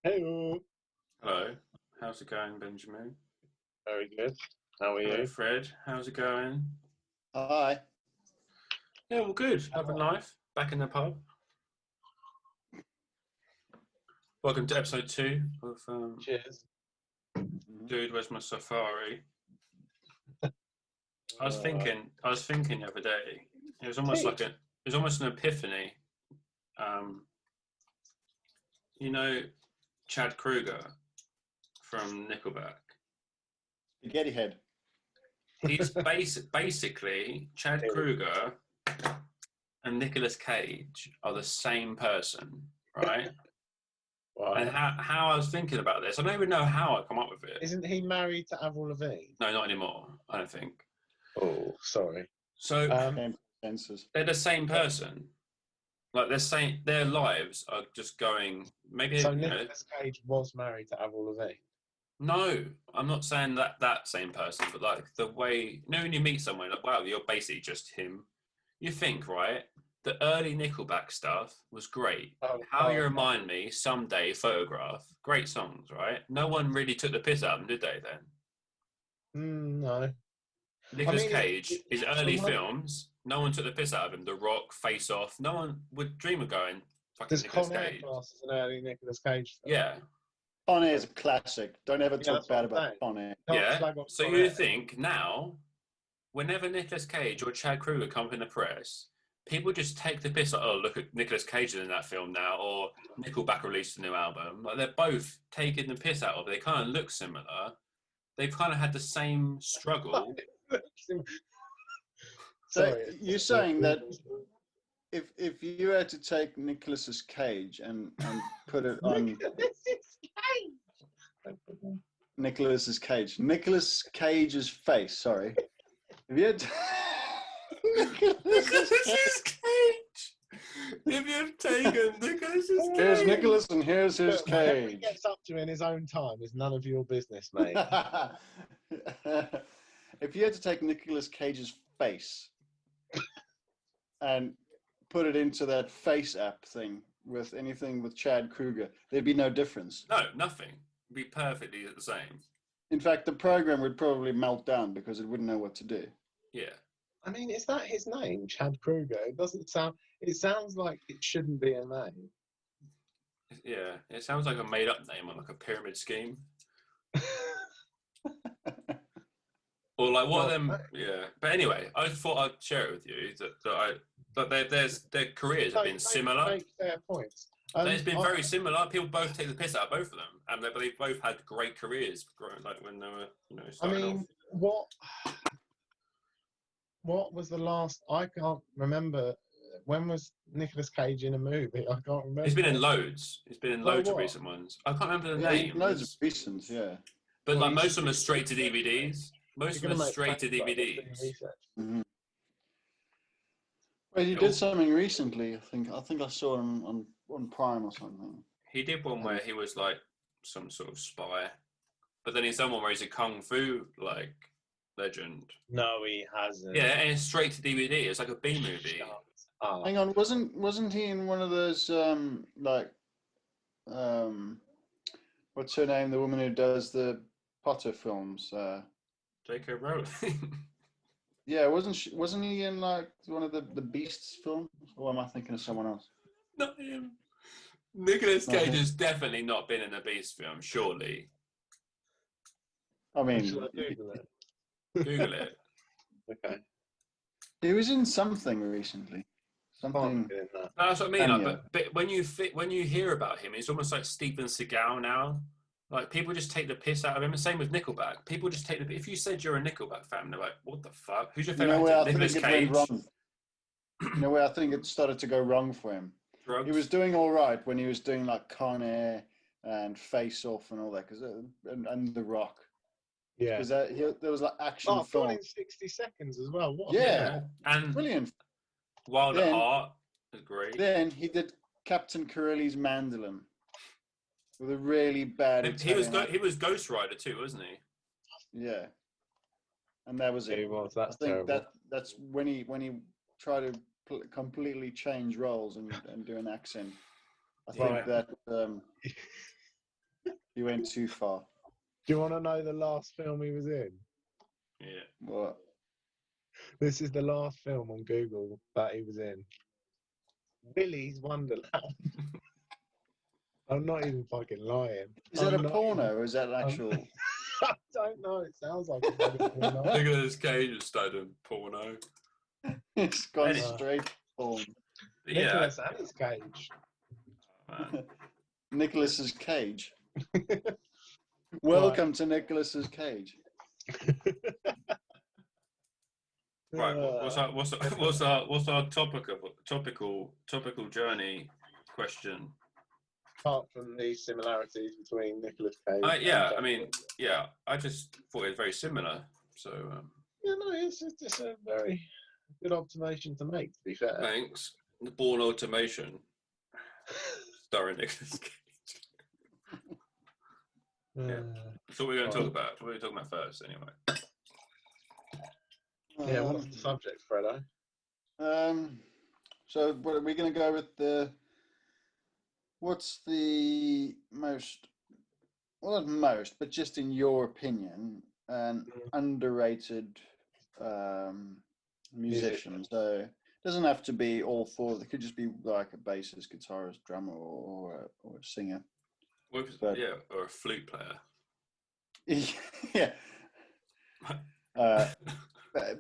Hello. Hello, how's it going, Benjamin? Very good. How are Hello, you? Fred. How's it going? Hi. Yeah, well, good. Loving life. Back in the pub. Welcome to episode 2 of Cheers. Dude, Where's My Safari? I was Uh, thinking. I was thinking the other day. It was almost Tea. like It was almost an epiphany. Um, you know, Chad Kruger from Nickelback. Spaghetti head. He's basically Chad Kruger and Nicolas Cage are the same person, right? And Right. how I was thinking about this, I don't even know how I come up with it. Isn't he married to Avril Lavigne? No, not anymore. I don't think. Oh, sorry. So Came senses. they're the same person. Like they're saying their lives are just going. Maybe So Nicolas Cage was married to Avril Lavigne. No, I'm not saying that same person, but like the way when you meet someone, like wow, you're basically just him. You think right? The early Nickelback stuff was great. Oh, How You okay. Remind Me, Someday, Photograph, great songs, right? No one really took the piss out of them, did they? Then No. I Nicolas mean, Cage, his early from what, films, no one took the piss out of him. The Rock, Face Off, no one would dream of going fucking does Nicolas Con Air Cage. class as an early Nicolas Cage film? Yeah, Con Air is a classic. Don't ever Yeah, talk that's what bad I'm about saying. Con Air. Can't yeah. slag off So Con you Air. think now, whenever Nicolas Cage or Chad Kruger come up in the press, people just take the piss like, oh, look at Nicolas Cage in that film now, or Nickelback released a new album. Like they're both taking the piss out of it. They kind of look similar. They've kind of had the same struggle. So Sorry. you're saying that if you had to take Nicolas Cage and put it on Nicolas Cage's face, sorry. If you had to, Nicolas Nicolas Cage. If you've taken Nicolas Cage. Here's Nicholas and here's his Look, whatever he cage. gets up to in his own time is none of your business, mate. If you had to take Nicolas Cage's face and put it into that face app thing with anything with Chad Kruger, there'd be no difference. No, nothing. It'd be perfectly the same. In fact, the program would probably melt down because it wouldn't know what to do. Yeah. I mean, is that his name, Chad Kruger? It doesn't sound. It sounds like it shouldn't be a name. Yeah. It sounds like a made up name on like a pyramid scheme. Or like what of them? Yeah, but anyway, I just thought I'd share it with you that their careers have been similar. Make fair points. It's been very similar. People both take the piss out of both of them, and they both had great careers. Like when they were, I starting mean, off. what was the last? I can't remember. When was Nicolas Cage in a movie? I can't remember. He's been in loads. He's been in Like loads of what? recent ones. I can't remember the Yeah, names. loads of recent, yeah. But Well, like you most should of them are be- straight to DVDs. Most of You're them gonna are make straight to facts about this DVDs. research. Mm-hmm. Well, he did something recently. I think I saw him on Prime or something. He did one where he was like some sort of spy, but then he's done one where he's a kung fu like legend. No, he hasn't. Yeah, and it's straight to DVD. It's like a B movie. Hang on, wasn't he in one of those what's her name? The woman who does the Potter films. J.K. Rowling. Yeah, wasn't he in like one of the Beasts films? Or am I thinking of someone else? Not him. Nicolas Not Cage him. has definitely not been in a Beast film, surely. I mean, Shall I Google it? Google it. Okay. he was in something recently. Something. Can't get in that. That's what I mean. Like, Cameo. but when you hear about him, it's almost like Steven Seagal now. Like people just take the piss out of him. And same with Nickelback. People just take the. If you said you're a Nickelback fan, they're like, "What the fuck? Who's your You know favorite where actor?" I think Nicolas it Cage. went wrong? You know where I think it started to go wrong for him? Drugs. He was doing all right when he was doing like Con Air and Face Off and all that, and The Rock. Yeah. Because there was like action Oh, Gone film. in 60 Seconds as well. What? Yeah, and brilliant. Wild at Then- Heart is great. Then he did Captain Corelli's Mandolin with a really bad Italian He was Ghost Rider too, wasn't he? Yeah, and that was it. He was. That's I think terrible. that's when he tried to completely change roles and do an accent. I think Right. that You went too far. Do you want to know the last film he was in? Yeah. What? This is the last film on Google that he was in. Willy's Wonderland. I'm not even fucking lying. Is that I'm a not porno even- or is that an actual? I don't know. It sounds like a fucking porno. Nicolas Cage has started in porno. It's gone Any- straight porn. Yeah. Nicholas and his Cage. Man. Nicholas's Cage. Welcome to Nicholas's Cage. Right. What's our topical journey question? Apart from the similarities between Nicolas Cage. Yeah. and I mean, yeah. I just thought it was very similar. So yeah, no, it's a very good observation to make. To be fair. thanks. The Born Automation, starring Nicolas Cage. Yeah. That's what we're going to talk about. What are we talking about first, anyway? Yeah, what's the subject, Fredo? So what are we going to go with what's the most, well, not most, but just in your opinion, an underrated musician. So it doesn't have to be all four. It could just be like a bassist, guitarist, drummer, or a singer. But- Yeah, or a flute player. Yeah.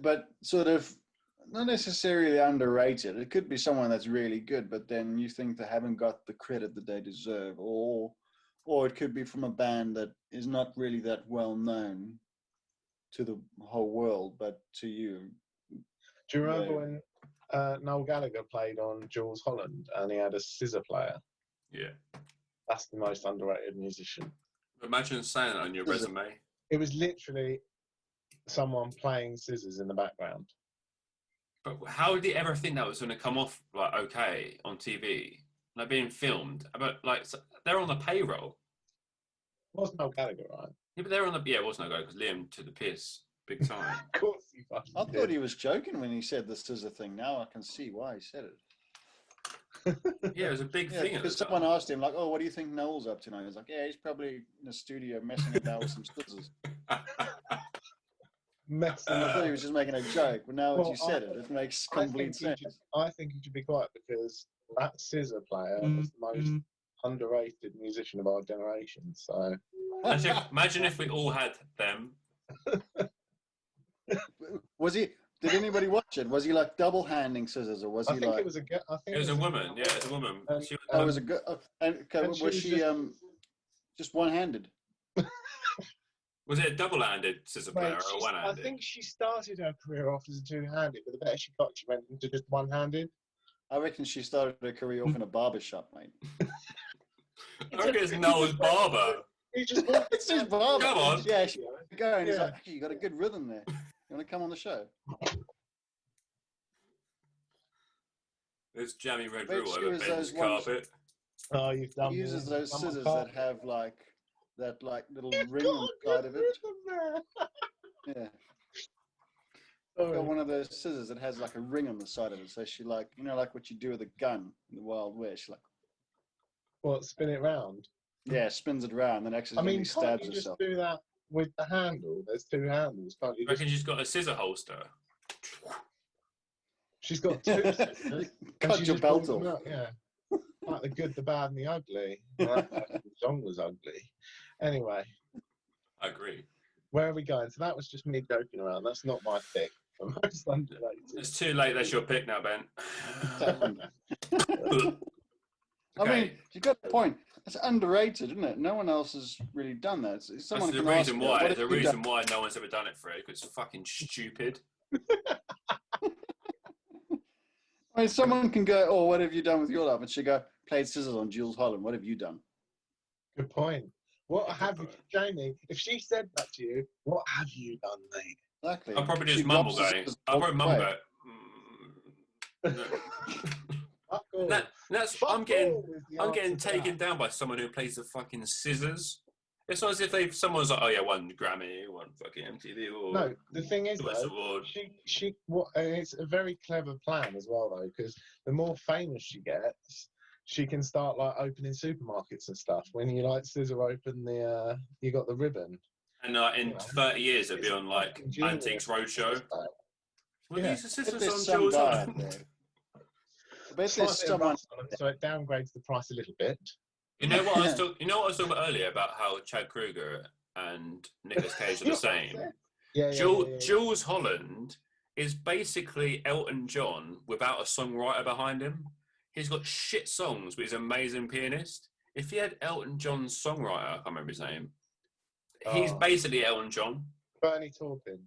But sort of not necessarily underrated. It could be someone that's really good, but then you think they haven't got the credit that they deserve, or it could be from a band that is not really that well known to the whole world, but to you. Do you remember Yeah. when Noel Gallagher played on Jules Holland and he had a scissor player? Yeah. That's the most underrated musician. Imagine saying that on your Is it? resume. It was literally someone playing scissors in the background. But how did he ever think that was going to come off like okay on TV, like being filmed? But like they're on the payroll. It was Noel Gallagher, right? Yeah, but they're on the it wasn't no go because Liam took the piss big time. Of course he fucking I did. thought he was joking when he said the scissor thing. Now I can see why he said it. Yeah, it was a big Yeah, thing at the because someone time. asked him, like, "Oh, what do you think Noel's up to now?" He's like, "Yeah, he's probably in the studio messing about with some scissors." Messing I thought he about. was just making a joke, but now Well, that you said it makes I complete think sense. I think he should be quiet because that scissor player was the most underrated musician of our generation. So Imagine if we all had them. Was he? Did anybody watch it? Was he like double handing scissors, or was I he think like? it was a girl. I think It was a woman. Yeah, it was a woman. And- She was, Oh, it was a good. And and was she just one-handed? was it a double-handed scissor player Mate, or I one-handed? think she started her career off as a two-handed, but the better she got, she went into just one-handed. I reckon she started her career off in a barber shop, mate. I reckon it's Noel's barber. He just walked It's his barber. Come on. Yeah, she go and he's Yeah. like, "Actually, you got a good rhythm there. You want to come on the show?" There's jammy red Bet rule she over was Ben's those ones- carpet. Oh, you've done He uses more. those Someone scissors can't- that have like that little It's ring got on a the side good of it. rhythm there. Yeah. Sorry. Got one of those scissors that has like a ring on the side of it. So she like, like what you do with a gun in the Wild West. She like, What, spin it round? yeah, spins it around and I accidentally mean, can't stabs you just herself. do that with the handle? There's two handles, can't you? I reckon she's got a scissor holster. She's got two scissors. and Cut she your just belt pulls them off. out, yeah. Like the good, the bad, and the ugly. Well, the song was ugly. Anyway, I agree. where are we going? So that was just me joking around. That's not my pick. For most underrated. It's too late. That's your pick now, Ben. I mean, you got a point. It's underrated, isn't it? No one else has really done that. Someone That's the can ask reason you, why. what There's a have you reason done? why no one's ever done it, Fred. Because it's fucking stupid. I mean, someone can go, "Oh, what have you done with your life?" And she go, "Played scissors on Jules Holland. What have you done?" Good point. What Yeah, have good you, Jamie? If she said that to you, what have you done, mate? Exactly. I'll probably She just mumble drops the going. scissors I'll and probably walks mumble away. going. Fuck all. That's Fuck I'm getting all is the I'm answer getting to that. taken down by someone who plays the fucking scissors. It's not as if someone's like, oh yeah, won Grammy, won fucking MTV, or No, the thing is, West though, Award. and it's a very clever plan as well, though, because the more famous she gets, she can start like opening supermarkets and stuff. When you like scissor open the, you got the ribbon. And in 30 years, it'll be on like Fucking genius. Antiques Roadshow. Well, Yeah. these are If scissors there's on some Jules guy out Holland. there. I bet Slight there's bit of someone. rust on them, so it downgrades the price a little bit. You know what I was talking about earlier about how Chad Kruger and Nicolas Cage are the same. Yeah, Jules Holland is basically Elton John without a songwriter behind him. He's got shit songs, but he's an amazing pianist. If he had Elton John's songwriter, I can't remember his name. He's basically Elton John. Bernie Taupin.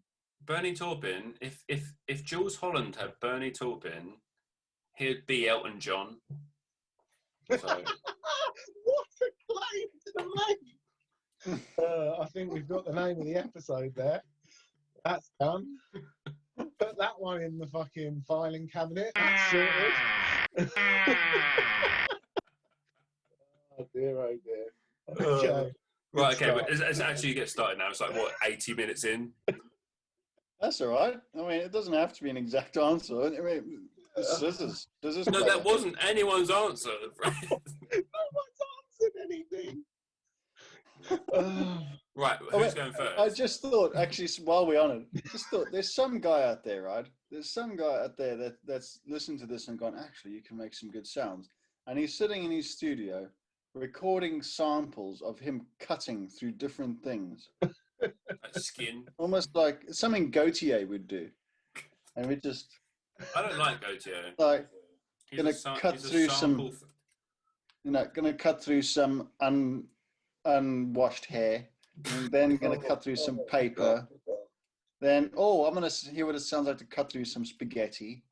Bernie Taupin. If Jules Holland had Bernie Taupin, he'd be Elton John. So. What a claim to make! I think we've got the name of the episode there. That's done. Put that one in the fucking filing cabinet. That's sorted. Oh dear, oh dear. Okay. Right, okay, but let's actually get started now. It's like, what, 80 minutes in? That's all right. I mean, it doesn't have to be an exact answer. I mean, scissors. No, that wasn't anyone's answer. No one's answered anything. Right, who's going first? I just thought, actually, while we're on it, there's some guy out there, right? There's some guy out there that's listened to this and gone, actually, you can make some good sounds. And he's sitting in his studio recording samples of him cutting through different things. Like skin. Almost like something Gautier would do. And we just... I don't like Gautier. Like, He's gonna a cut he's a through sample gonna cut through some unwashed hair, and then gonna cut through some paper. Then, I'm gonna hear what it sounds like to cut through some spaghetti.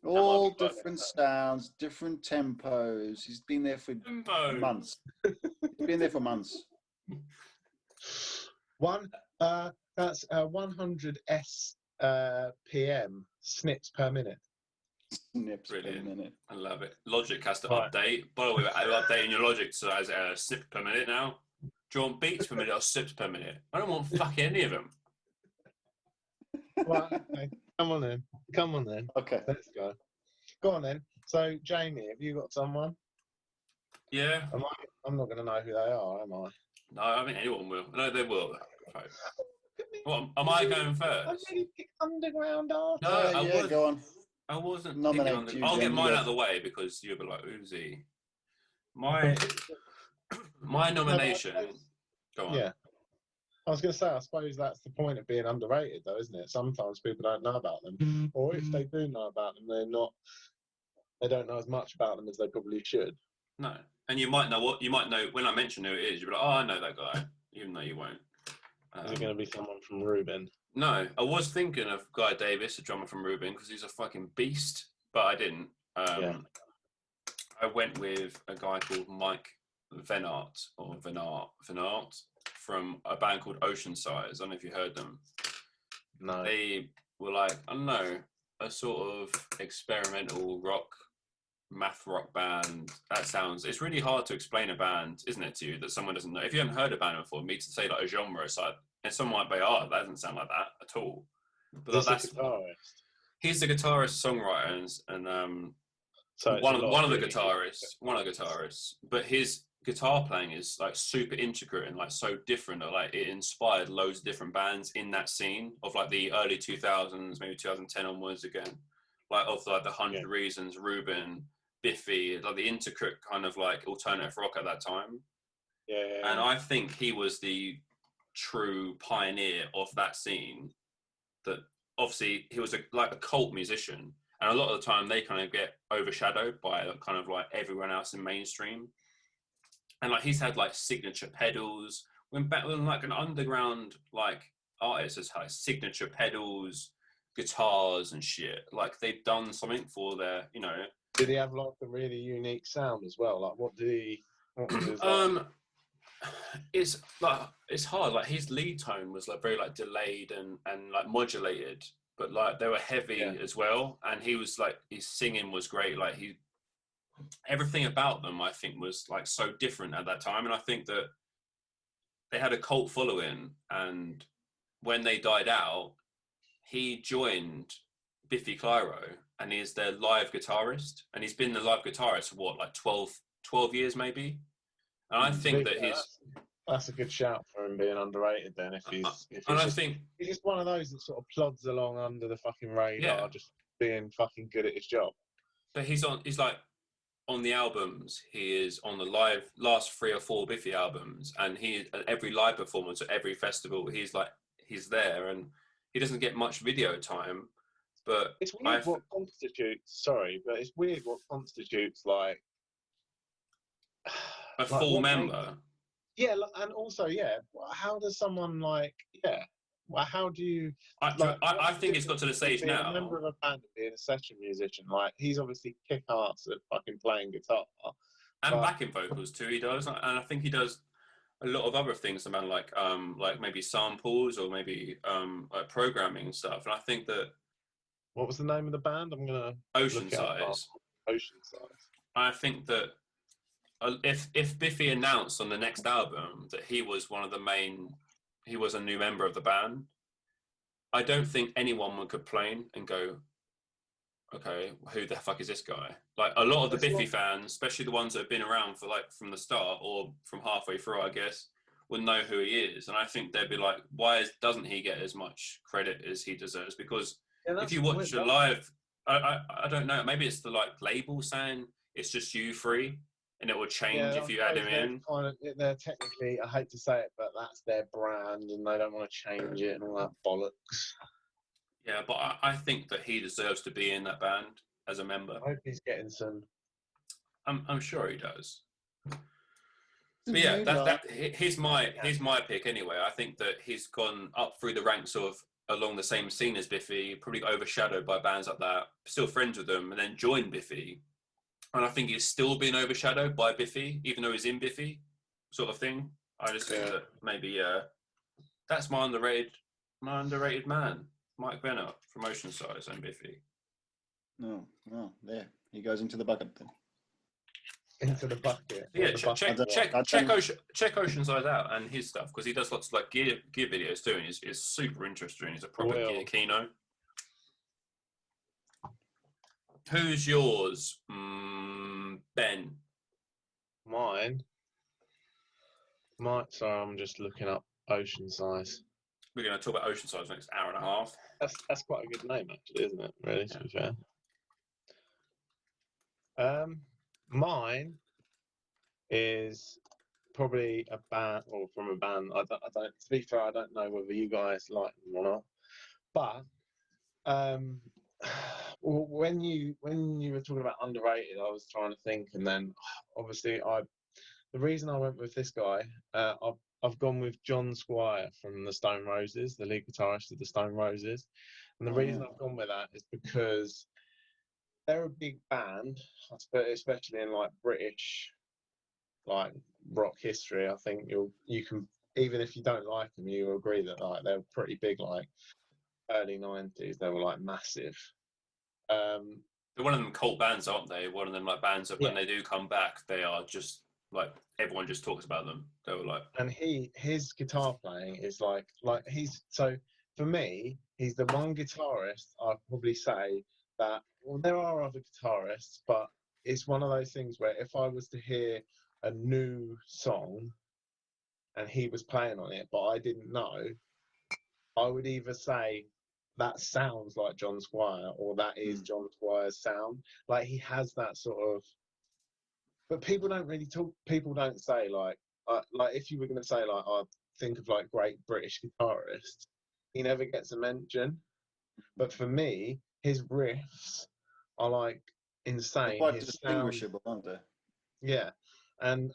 All different sounds, different tempos. He's been there for months. He's been there for months. That's 100 PM snips per minute. Snips Brilliant. per minute. I love it. Logic has to Right. update. By the way, we're updating your Logic so as snips per minute now. Do you want beats per minute or snips per minute? I don't want fucking any of them. Right, okay. Come on then. Okay. Let's go. Go on then. So, Jamie, have you got someone? Yeah. I'm not going to know who they are, am I? No, I think anyone will. No, they will. Right. What, am I going I'm first? ready to pick underground artists. No, Yeah, go on. I wasn't Nominate picking you, I'll get Jamie, mine go. out of the way because you'll be like, who's he? My nomination. Go on. Yeah. I was going to say, I suppose that's the point of being underrated, though, isn't it? Sometimes people don't know about them, or if they do know about them, they don't know as much about them as they probably should. No. And you might know when I mention who it is, you'll be like, oh, I know that guy, even though you won't. Is it going to be someone from Reuben? No, I was thinking of Guy Davis, a drummer from Reuben, because he's a fucking beast, but I didn't. Yeah. I went with a guy called Mike Venart from a band called Oceanside. I don't know if you heard them. No. They were like, I don't know, a sort of experimental math rock band. It's really hard to explain a band, isn't it, to you, that someone doesn't know. If you haven't heard a band before, me to say like a genre, it's like, and someone might be, that doesn't sound like that at all. But that's a guitarist. He's the guitarist, songwriter, and So one of the guitarists. But his guitar playing is like super intricate and like so different. Like it inspired loads of different bands in that scene of like the early 2000s, maybe 2010 onwards again. Like of like the 100 Reasons, Reuben, Biffy, like the intricate kind of like alternative rock at that time. Yeah. And I think he was the true pioneer of that scene. That obviously he was like a cult musician, and a lot of the time they kind of get overshadowed by kind of like everyone else in mainstream. And like he's had like signature pedals when like an underground like artist has had signature pedals, guitars and shit. Like they've done something for their, Did he have like a really unique sound as well? Like what did he? It's hard. Like his lead tone was like very like delayed and like modulated, but like they were heavy as well. And he was like his singing was great. Like everything about them I think was like so different at that time. And I think that they had a cult following. And when they died out, he joined Biffy Clyro and he's their live guitarist, and he's been the live guitarist for what, like 12 years maybe. And I think that that's a good shout for him being underrated. Then if he's just one of those that sort of plods along under the fucking radar, just being fucking good at his job. But he's like on the albums. He is on the last 3 or 4 Biffy albums, and he at every live performance at every festival. He's there, and he doesn't get much video time. But it's weird what constitutes. Sorry, but it's weird what constitutes like a full member. Yeah, and also, how does someone well, how do you... I think it's got to the stage now. A member of a band and being a session musician, like, he's obviously kick-ass at fucking playing guitar. And backing vocals too, he does. And I think he does a lot of other things, man, like maybe samples or maybe like programming and stuff. And I think that... What was the name of the band? I'm going to... Oceansize. Oceansize. I think that if Biffy announced on the next album that he was he was a new member of the band, I don't think anyone would complain and go, okay, who the fuck is this guy? Like a lot of the Biffy fans, especially the ones that have been around for like from the start or from halfway through, I guess, would know who he is. And I think they'd be like, why doesn't he get as much credit as he deserves? Because if you watch a live, I don't know, maybe it's the like label saying it's just you three. And it will change if you add him in. They're technically, I hate to say it, but that's their brand, and they don't want to change it and all that bollocks. Yeah, but I think that he deserves to be in that band as a member. I hope he's getting some. I'm sure he does. But yeah, he's my pick anyway. I think that he's gone up through the ranks of along the same scene as Biffy, probably overshadowed by bands like that. Still friends with them, and then joined Biffy. And I think he's still being overshadowed by Biffy, even though he's in Biffy, sort of thing. I just think that maybe that's my underrated man, Mike Bennett from Oceansize and Biffy. No, there he goes into the bucket then. Into the bucket. Yeah, check Oceansize out and his stuff because he does lots of like gear videos too, and he's super interesting. He's a proper gear kino. Who's yours, Ben? Mine. Sorry, I'm just looking up Oceansize. We're going to talk about Oceansize the next hour and a half. That's quite a good name, actually, isn't it? Really, to be fair. Mine is probably a band, or from a band. I don't. To be fair, I don't know whether you guys like them or not. But when you were talking about underrated, I was trying to think, and then obviously the reason I went with this guy, I've gone with John Squire from the Stone Roses, the lead guitarist of the Stone Roses, and the reason I've gone with that is because they're a big band, especially in like British like rock history. I think you can, even if you don't like them, you agree that like they're pretty big, like early 90s, they were like massive. They're one of them cult bands, aren't they? One of them like bands that when they do come back, they are just like everyone just talks about them. They were like, and his guitar playing is like he's, so for me, he's the one guitarist I'd probably say that, well, there are other guitarists, but it's one of those things where if I was to hear a new song and he was playing on it, but I didn't know, I would either say that sounds like John Squire or that is John Squire's sound. Like he has that sort of, but people don't really talk, people don't say like if you were going to say like, I think of like great British guitarists, he never gets a mention. But for me, his riffs are like insane. They're quite distinguishable, aren't they? Yeah. And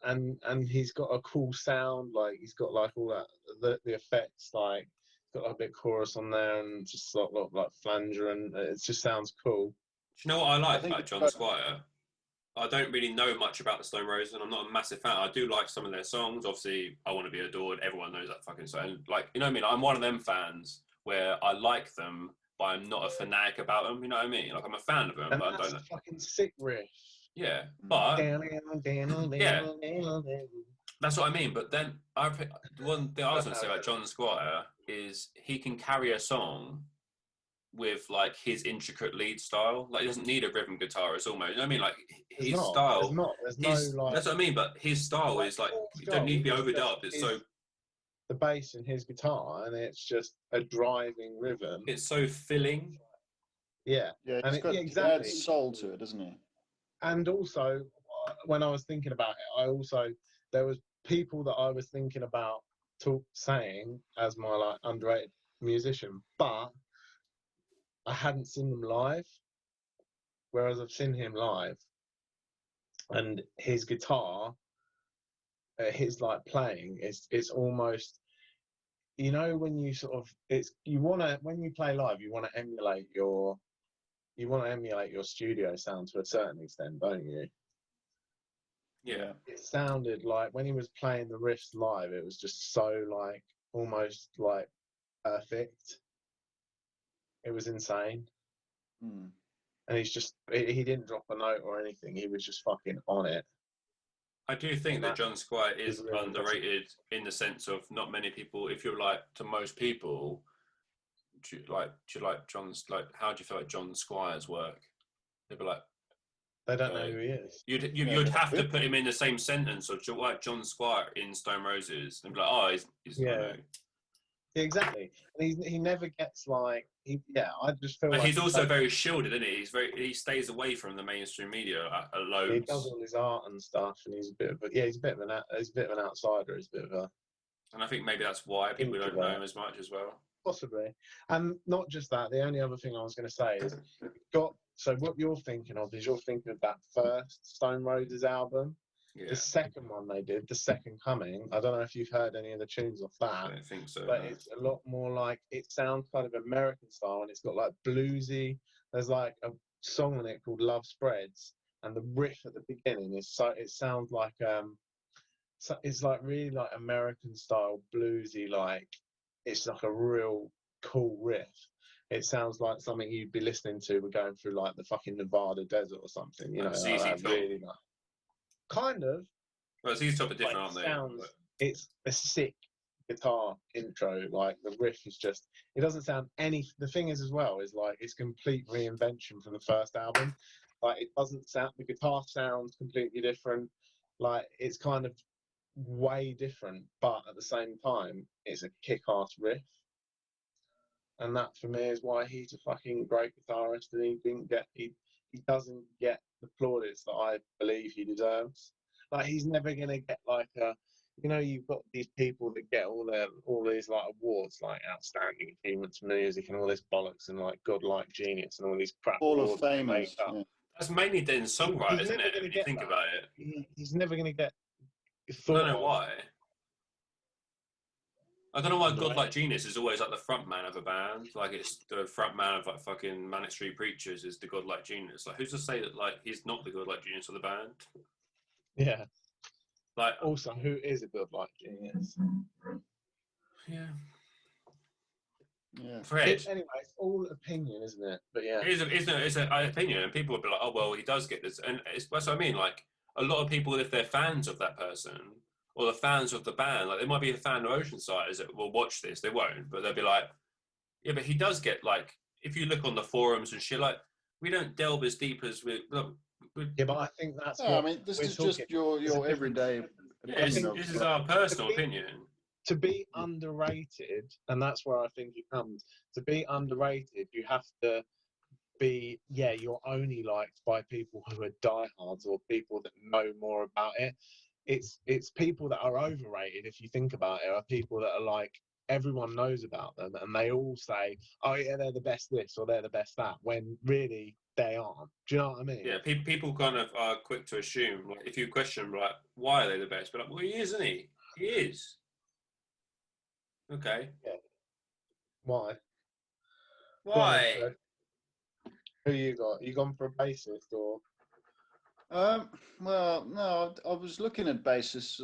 he's got a cool sound, like he's got like all that, the effects, like got like a bit chorus on there and just a lot like flanger, and it just sounds cool. Do you know what I like about John Squire? I don't really know much about the Stone Roses, and I'm not a massive fan. I do like some of their songs. Obviously, I Want to Be Adored. Everyone knows that fucking song. Like, you know what I mean? I'm one of them fans where I like them, but I'm not a fanatic about them. You know what I mean? Like, I'm a fan of them, and but I that's don't know. A fucking sick riff. Yeah, but that's what I mean. But then one thing I was going to say about John Squire is he can carry a song with like his intricate lead style. Like he doesn't need a rhythm guitarist almost. You know what I mean? Like There's his not. style. There's not. There's no like. That's what I mean. But his style Like is like Paul you don't need to be Scholes is just overdubbed. It's so the bass in his guitar, and it's just a driving rhythm. it's so filling. Yeah, Yeah, and he exactly. adds soul to it, doesn't he? And also, when I was thinking about it, there was people that I was thinking about saying as my like underrated musician, but I hadn't seen them live. Whereas I've seen him live, and his guitar, his like playing, it's almost, you know, when you sort of when you play live, you want to emulate your studio sound to a certain extent, don't you? Yeah. It sounded like when he was playing the riffs live, it was just so like almost like perfect. It was insane. Hmm. And he didn't drop a note or anything. He was just fucking on it. I do think that John Squire is really underrated in the sense of not many people. If you're like to most people, do you like John's like? How do you feel like John Squire's work? They'd be like, They don't know who he is. You'd have to put him in the same sentence of like John Squire in Stone Roses and be like, oh, he's I Yeah. know. Yeah, exactly. And he never gets like I just feel But like he's also very shielded, isn't he? He stays away from the mainstream media at loads. he does all his art and stuff, and he's a bit of an outsider. He's a bit of a And I think maybe that's why people don't know him as much as well. possibly. And not just that. The only other thing I was going to say is so what you're thinking of is you're thinking of that first Stone Roses album. Yeah. The second one they did, The Second Coming. I don't know if you've heard any of the tunes off that. I don't think so. But no. it's a lot more like, it sounds kind of American style, and it's got like bluesy. There's like a song on it called Love Spreads, and the riff at the beginning it sounds like it's like really like American style bluesy, like it's like a real cool riff. It sounds like something you'd be listening to. We're going through like the fucking Nevada desert or something, you know, Like like ZZ that, Top. really like, kind of. Well, ZZ Top are different, aren't Sounds, they? it's a sick guitar intro. Like the riff is just, it doesn't sound any. The thing is as well is like it's complete reinvention from the first album. Like it doesn't sound, the guitar sounds completely different. Like it's kind of way different, but at the same time, it's a kick-ass riff. And that for me is why he's a fucking great guitarist, and he doesn't get the plaudits that I believe he deserves. Like he's never gonna get like a, you know, you've got these people that get all these like awards, like outstanding achievements in music and all this bollocks, and like godlike genius and all these crap Hall of awards they Famers. make up. Yeah. That's mainly then songwriters, isn't never it? gonna If you get think that. about it. He's never gonna get. I don't know why. I don't know why Right. Godlike Genius is always like the front man of a band. Like it's the front man of like fucking Manic Street Preachers is the Godlike Genius. Like who's to say that like he's not the Godlike Genius of the band? Yeah. Like Also, who is a godlike genius? yeah. Yeah. Fred. Anyway, it's all opinion, isn't it? But yeah. It's an opinion, and people would be like, "Oh well, he does get this," and that's what I mean. Like a lot of people, if they're fans of that person or the fans of the band, like they might be a fan of Oceanside that will watch this. They won't, but they'll be like, "Yeah, but he does get like." If you look on the forums and shit, like we don't delve as deep as we. Yeah, but I think that's. No, I mean, this is just your everyday. Yeah, this is our personal opinion. To be underrated, and that's where I think it comes. To be underrated, you have to be, you're only liked by people who are diehards or people that know more about it. It's people that are overrated, if you think about it, are people that are like, everyone knows about them and they all say, oh yeah, they're the best this or they're the best that, when really they aren't. Do you know what I mean? Yeah, people kind of are quick to assume, like, if you question, like, why are they the best? But like, well, he is, isn't he? He is. Okay. Yeah. Why? Why? Who you got? You gone for a bassist or? Well, no, I was looking at bassists.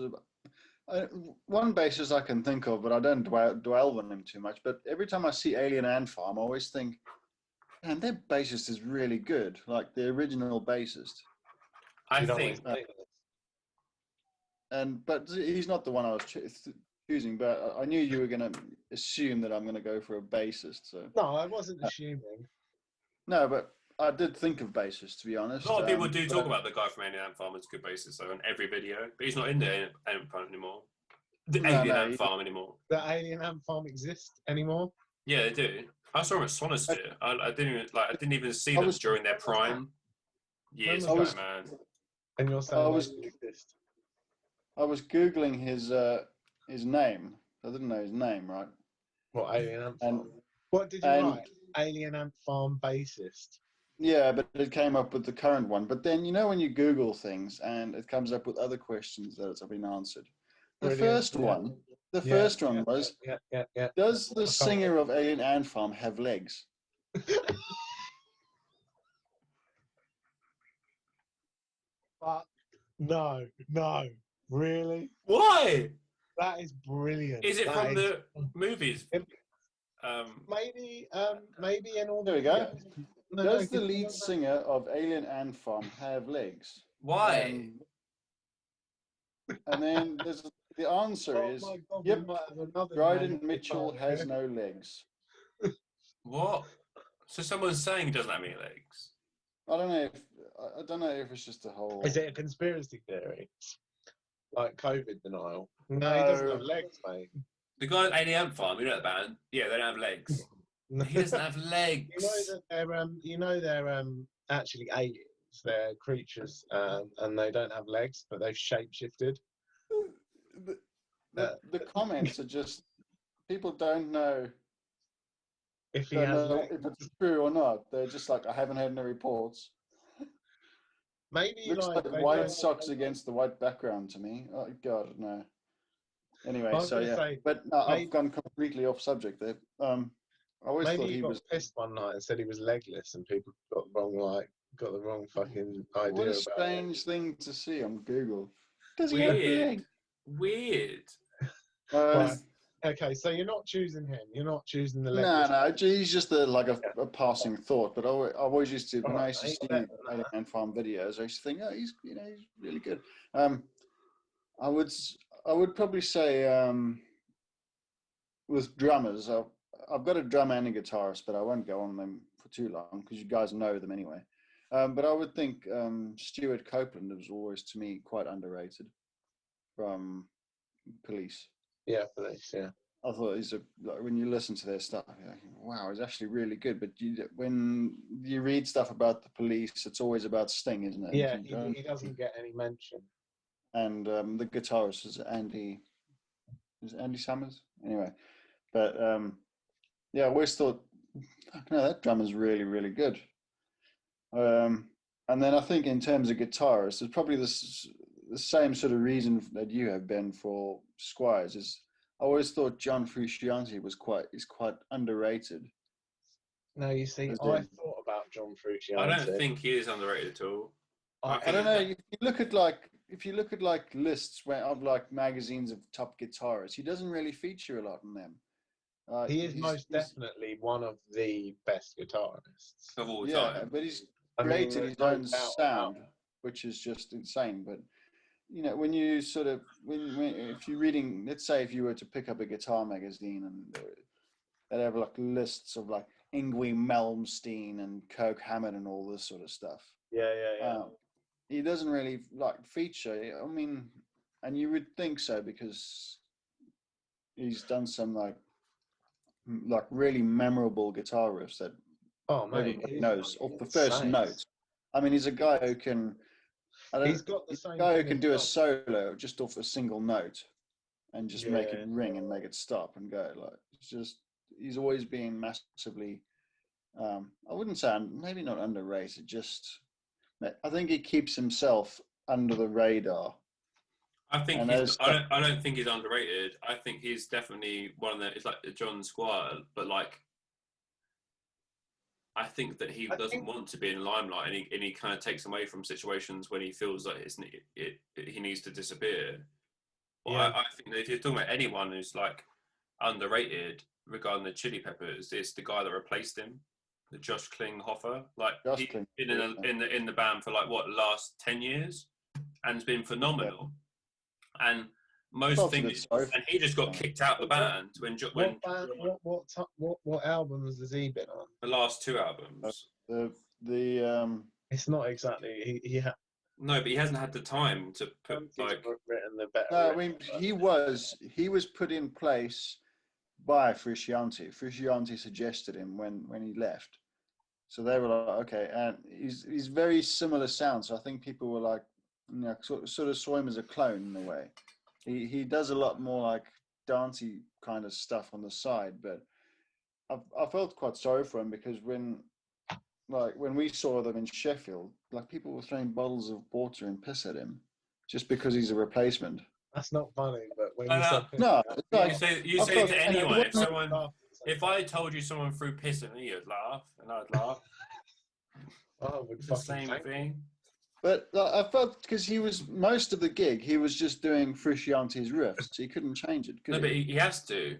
One bassist I can think of, but I don't dwell on him too much. But every time I see Alien Ant Farm, I always think, man, their bassist is really good, like the original bassist. I think. But he's not the one I was confusing, but I knew you were going to assume that I'm going to go for a bassist. So No, I wasn't assuming. no, but I did think of bassist, to be honest. A lot of people do talk but- about the guy from Alien Ant Farm as a good bassist, though, on every video. But he's not in the Ant Farm anymore. The No, Alien no, Ant Farm anymore. The Alien Ant Farm exist anymore? Yeah, they do. I saw him at Sonosphere. I didn't even see I them was- during their prime. Years I ago, was- man. And you're saying I was- they exist? I was googling his name. I didn't know his name, right? What, Alien Ant And- Farm? What did you and- write? Alien Ant Farm bassist. Yeah, but it came up with the current one. But then you know when you Google things and it comes up with other questions that have been answered. The Brilliant, first yeah. one, the Yeah, first one yeah, was, Yeah. does the singer of Alien Ant Farm have legs? But no, really? Why? That is brilliant. Is it That from is- the movies? Yep. Um, Maybe in all There we go. No, Does the continue lead on that. singer of Alien Ant Farm have legs? why? And then there's the answer Oh is my God, yep, we might have another Dryden name. Mitchell has no legs. What? So someone's saying he doesn't have any legs. I don't know if it's just a whole. Is it a conspiracy theory? Like COVID denial? No, he doesn't have No. legs, mate. The guy at Alien Ant Farm, you know that band? Yeah, they don't have legs. No. He doesn't have legs. You know they're actually aliens. They're creatures, and they don't have legs, but they've shapeshifted. The comments are just people don't know, If he don't has know legs, if it's true or not. They're just like, I haven't heard any reports. maybe Looks like like they white don't- socks against the white background to me. Oh God, no. Anyway, I was so gonna yeah, say, but no, maybe- I've gone completely off subject there. I always Maybe thought he he got was. pissed one night and said he was legless, and people got the wrong fucking idea What a about it. strange thing to see on Google. Does he have Weird. legs? Weird. Right. Okay, so you're not choosing him. You're not choosing the No, legless. he's just a passing thought. But I always used to, when I used to Alright, see mate, Alien Ant Farm videos, I used to think, oh, he's really good. I would probably say with drummers, I've got a drummer and a guitarist, but I won't go on them for too long because you guys know them anyway. But I would think Stuart Copeland was always, to me, quite underrated from Police. Yeah, police. Yeah. I thought when you listen to their stuff, you're like, wow, it's actually really good. But when you read stuff about the Police, it's always about Sting, isn't it? Yeah, he doesn't get any mention. And the guitarist is Andy Summers? Anyway, but yeah, I always thought, no, that drummer's really, really good. And then I think in terms of guitarists, it's probably the same sort of reason that you have been for Squires. Is I always thought John Frusciante is quite underrated. No, you see, As I in- thought about John Frusciante. I don't think he is underrated at all. I don't know. If you look at lists of magazines of top guitarists, he doesn't really feature a lot in them. He is most definitely one of the best guitarists. Of all Yeah, time. but he's I mean, created there's his no own doubt sound, about it. which is just insane. But you know, when you sort of if you're reading, let's say if you were to pick up a guitar magazine and they'd have lists of Yngwie Malmsteen and Kirk Hammett and all this sort of stuff. Yeah. He doesn't really feature. I mean, and you would think so because he's done some really memorable guitar riffs that Oh, mate. everybody he's knows fucking off the first insane. note. I mean, he's a guy who can. He's got the He's same. a guy who thing can as do a well. solo just off a single note, and just make it Yeah. ring and make it stop and go. It's just he's always been massively. I wouldn't say maybe not underrated. Just I think he keeps himself under the radar. I think And he's. there's- I don't think he's underrated. I think he's definitely one of the. It's like the John Squire, but I think that he doesn't want to be in the limelight, and he kind of takes away from situations when he feels like he needs to disappear. Well, Yeah. I think that if you're talking about anyone who's underrated regarding the Chili Peppers, it's the guy that replaced him, the Josh Klinghoffer. Josh He's Klinghoffer, been in the band for last 10 years, and has been phenomenal. And most Felt a things, bit sorry for and he just got him. kicked out of the band when What albums has he been on? the last two albums. It's It's not exactly he No, but he hasn't had the time to put like. written the better. No, I mean he was put in place by Frusciante. Frusciante suggested him when he left, so they were like, okay, and he's very similar sound. So I think people were like, you know, sort of saw him as a clone in a way. He does a lot more like dancey kind of stuff on the side, but I felt quite sorry for him because when we saw them in Sheffield, like people were throwing bottles of water and piss at him just because he's a replacement. That's not funny, but when No, you no. said No, it's like, You I say it thought- to anyone. If someone, laugh, if I told you someone threw piss at me, you'd laugh, and I'd laugh. I would It's the fucking same thank you. thing. But I felt because he was most of the gig, he was just doing Frusciante's riffs. So he couldn't change it. Could No, he? but he has to.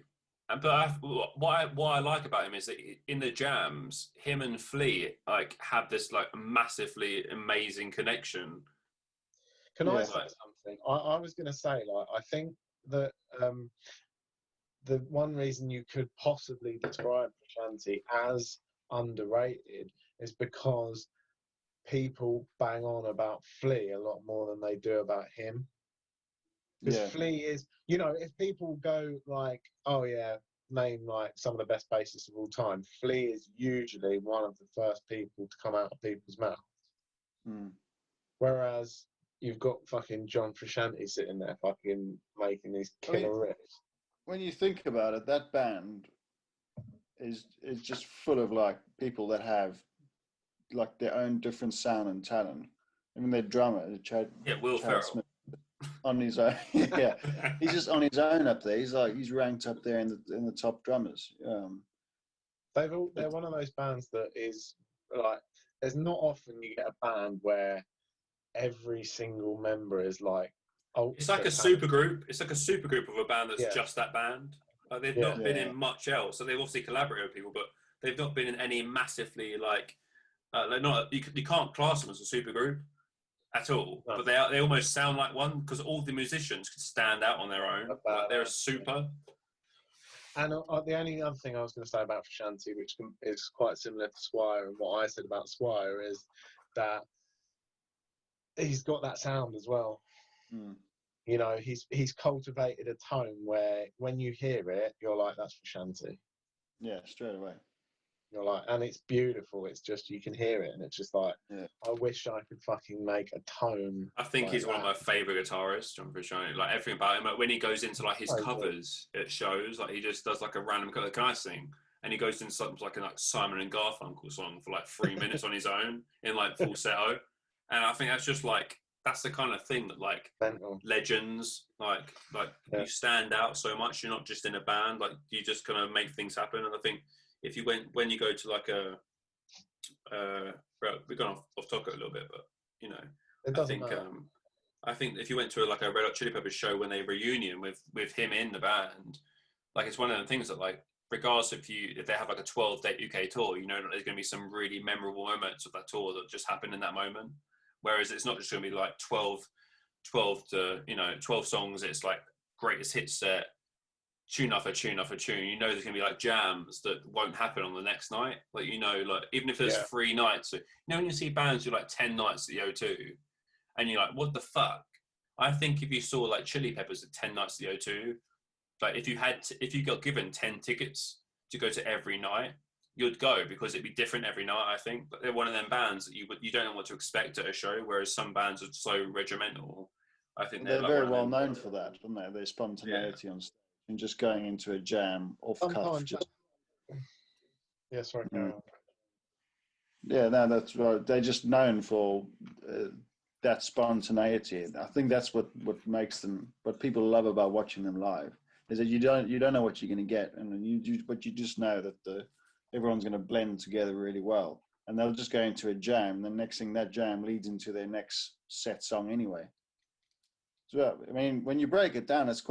But what I like about him is that in the jams, him and Flea like have this like massively amazing connection. Can I Yeah. say something? I was going to say, like, I think that the one reason you could possibly describe Frusciante as underrated is because people bang on about Flea a lot more than they do about him. Because Yeah. Flea is, you know, if people go like, oh yeah, name like some of the best bassists of all time, Flea is usually one of the first people to come out of people's mouths. Mm. Whereas you've got fucking John Frusciante sitting there fucking making these killer riffs. When you think about it, that band is just full of like people that have like their own different sound and talent. I mean, their drummer, Will Chad Ferrell. Smith, on his own. Yeah, he's just on his own up there. He's ranked up there in the top drummers. They're one of those bands that is like, there's not often you get a band where every single member is like, oh, It's like a super group. It's like a super group of a band that's just that band. Like they've not been in much else. So they've obviously collaborated with people, but they've not been in any massively like they're not. You can't class them as a super group at all. No. But they almost sound like one because all the musicians can stand out on their own. Like they're a super. And the only other thing I was going to say about Frusciante, which is quite similar to Squire and what I said about Squire, is that he's got that sound as well. Mm. You know, he's cultivated a tone where when you hear it, you're like, that's Frusciante. Yeah, straight away. You're like, and it's beautiful. It's just, you can hear it, and it's just like, Yeah. I wish I could fucking make a tone. I think like he's one of my that. favourite guitarists, John Frusciante. Like everything about him, like when he goes into like his Oh, covers, it shows like he just does like a random cover. Can I sing? And he goes into something like a Simon and Garfunkel song for like 3 minutes on his own in like falsetto. And I think that's just like that's the kind of thing that like Mental. legends like you stand out so much. You're not just in a band, like you just kind of make things happen. And I think if you when you go to like a we're going off topic a little bit, but you know, It doesn't matter. I think if you went to like a Red Hot Chili Peppers show when they reunion with him in the band, like it's one of the things that like regardless if they have like a 12-date UK tour, you know that there's going to be some really memorable moments of that tour that just happened in that moment. Whereas it's not just going to be like 12 songs. It's like greatest hits set, tune after tune after tune. You know there's going to be like jams that won't happen on the next night. Like, you know, like even if there's 3 nights, you know, when you see bands do like 10 nights at the O2 and you're like, what the fuck? I think if you saw like Chili Peppers at 10 nights at the O2, like if you got given 10 tickets to go to every night, you'd go because it'd be different every night. I think, but they're one of them bands that you don't know what to expect at a show. Whereas some bands are so regimental. I think They're like very well known for that, aren't they? Their spontaneity on stage and just going into a jam off cuff. Yeah, sorry. Carry on. Yeah, no, that's right. They're just known for that spontaneity. I think that's what makes them. What people love about watching them live is that you don't know what you're going to get, and but you just know that everyone's going to blend together really well, and they'll just go into a jam. And the next thing, that jam leads into their next set song anyway. So I mean, when you break it down, it's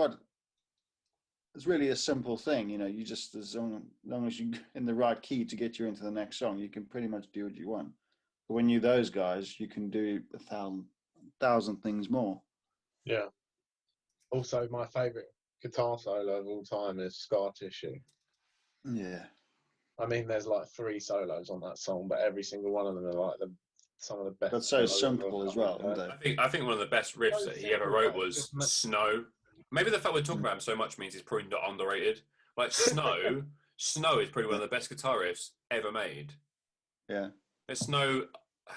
really a simple thing. You know, you just as long as you're in the right key to get you into the next song, you can pretty much do what you want. But when you're those guys, you can do 1,000 things more. Yeah. Also, my favourite guitar solo of all time is Scar Tissue. Yeah. I mean, there's like 3 solos on that song, but every single one of them are like some of the best. But so solos simple ever. as well, aren't they? I think one of the best riffs So that he ever simple, wrote but was it's just Snow. Maybe the fact we're talking about him so much means he's probably not underrated. Like Snow, Snow is probably one of the best guitar riffs ever made. Yeah. There's Snow,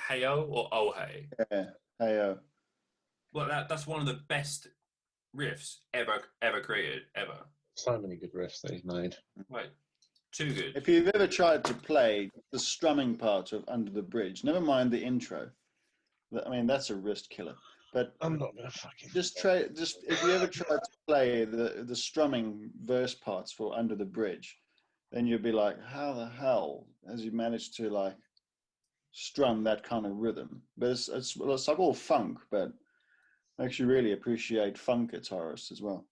Heyo or Oh Hey. Yeah. Hey, Well, that's one of the best riffs ever created, ever. so many good riffs that he's made. Like, too good. if you've ever tried to play the strumming part of Under the Bridge, never mind the intro. I mean, that's a wrist killer. But I'm not gonna fucking just if you ever tried to play the strumming verse parts for Under the Bridge, then you'd be like, how the hell has he managed to like strum that kind of rhythm? But it's like all funk, but makes you really appreciate funk guitarists as well.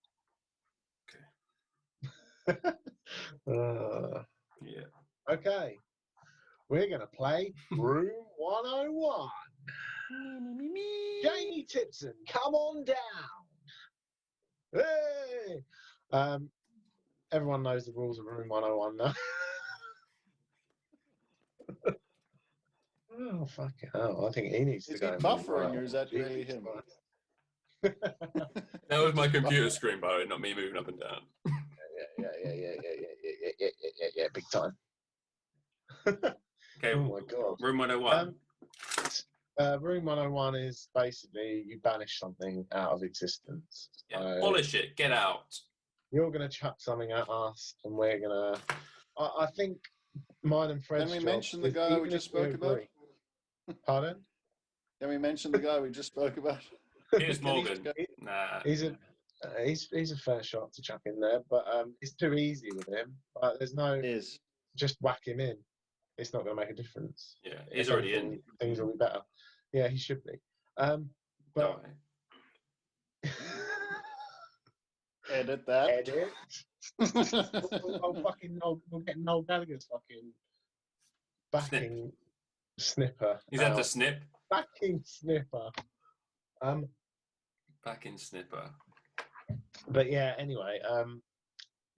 Yeah. Okay, we're gonna play Room 101. Jamie Tipson, come on down. Hey! Everyone knows the rules of Room 101 now. Oh, fuck it. Oh, I think he needs to Is go. he in buffering, Room or is that really 101. him? That was my computer screen, by the way, not me moving up and down. Yeah, big time. Okay, Oh my god. Room 101. Room 101 is basically you banish something out of existence. Yeah, polish it, get out. You're going to chuck something at us, and we're going to. I think mine and Fred's Can we job mention the is, guy even we if just spoke about? agree- Pardon? Can we mention the guy we just spoke about? Piers Can he Morgan. go- Nah. He's a fair shot to chuck in there, but it's too easy with him. There's no Is just whack him in. It's not going to make a difference. Yeah, he's If already anything, in. Things will be better. Yeah, he should be. But edit that. edit. We'll get Noel Gallagher's fucking backing snipper. He's had out. to snip. Backing snipper. Back in snipper. But yeah, anyway,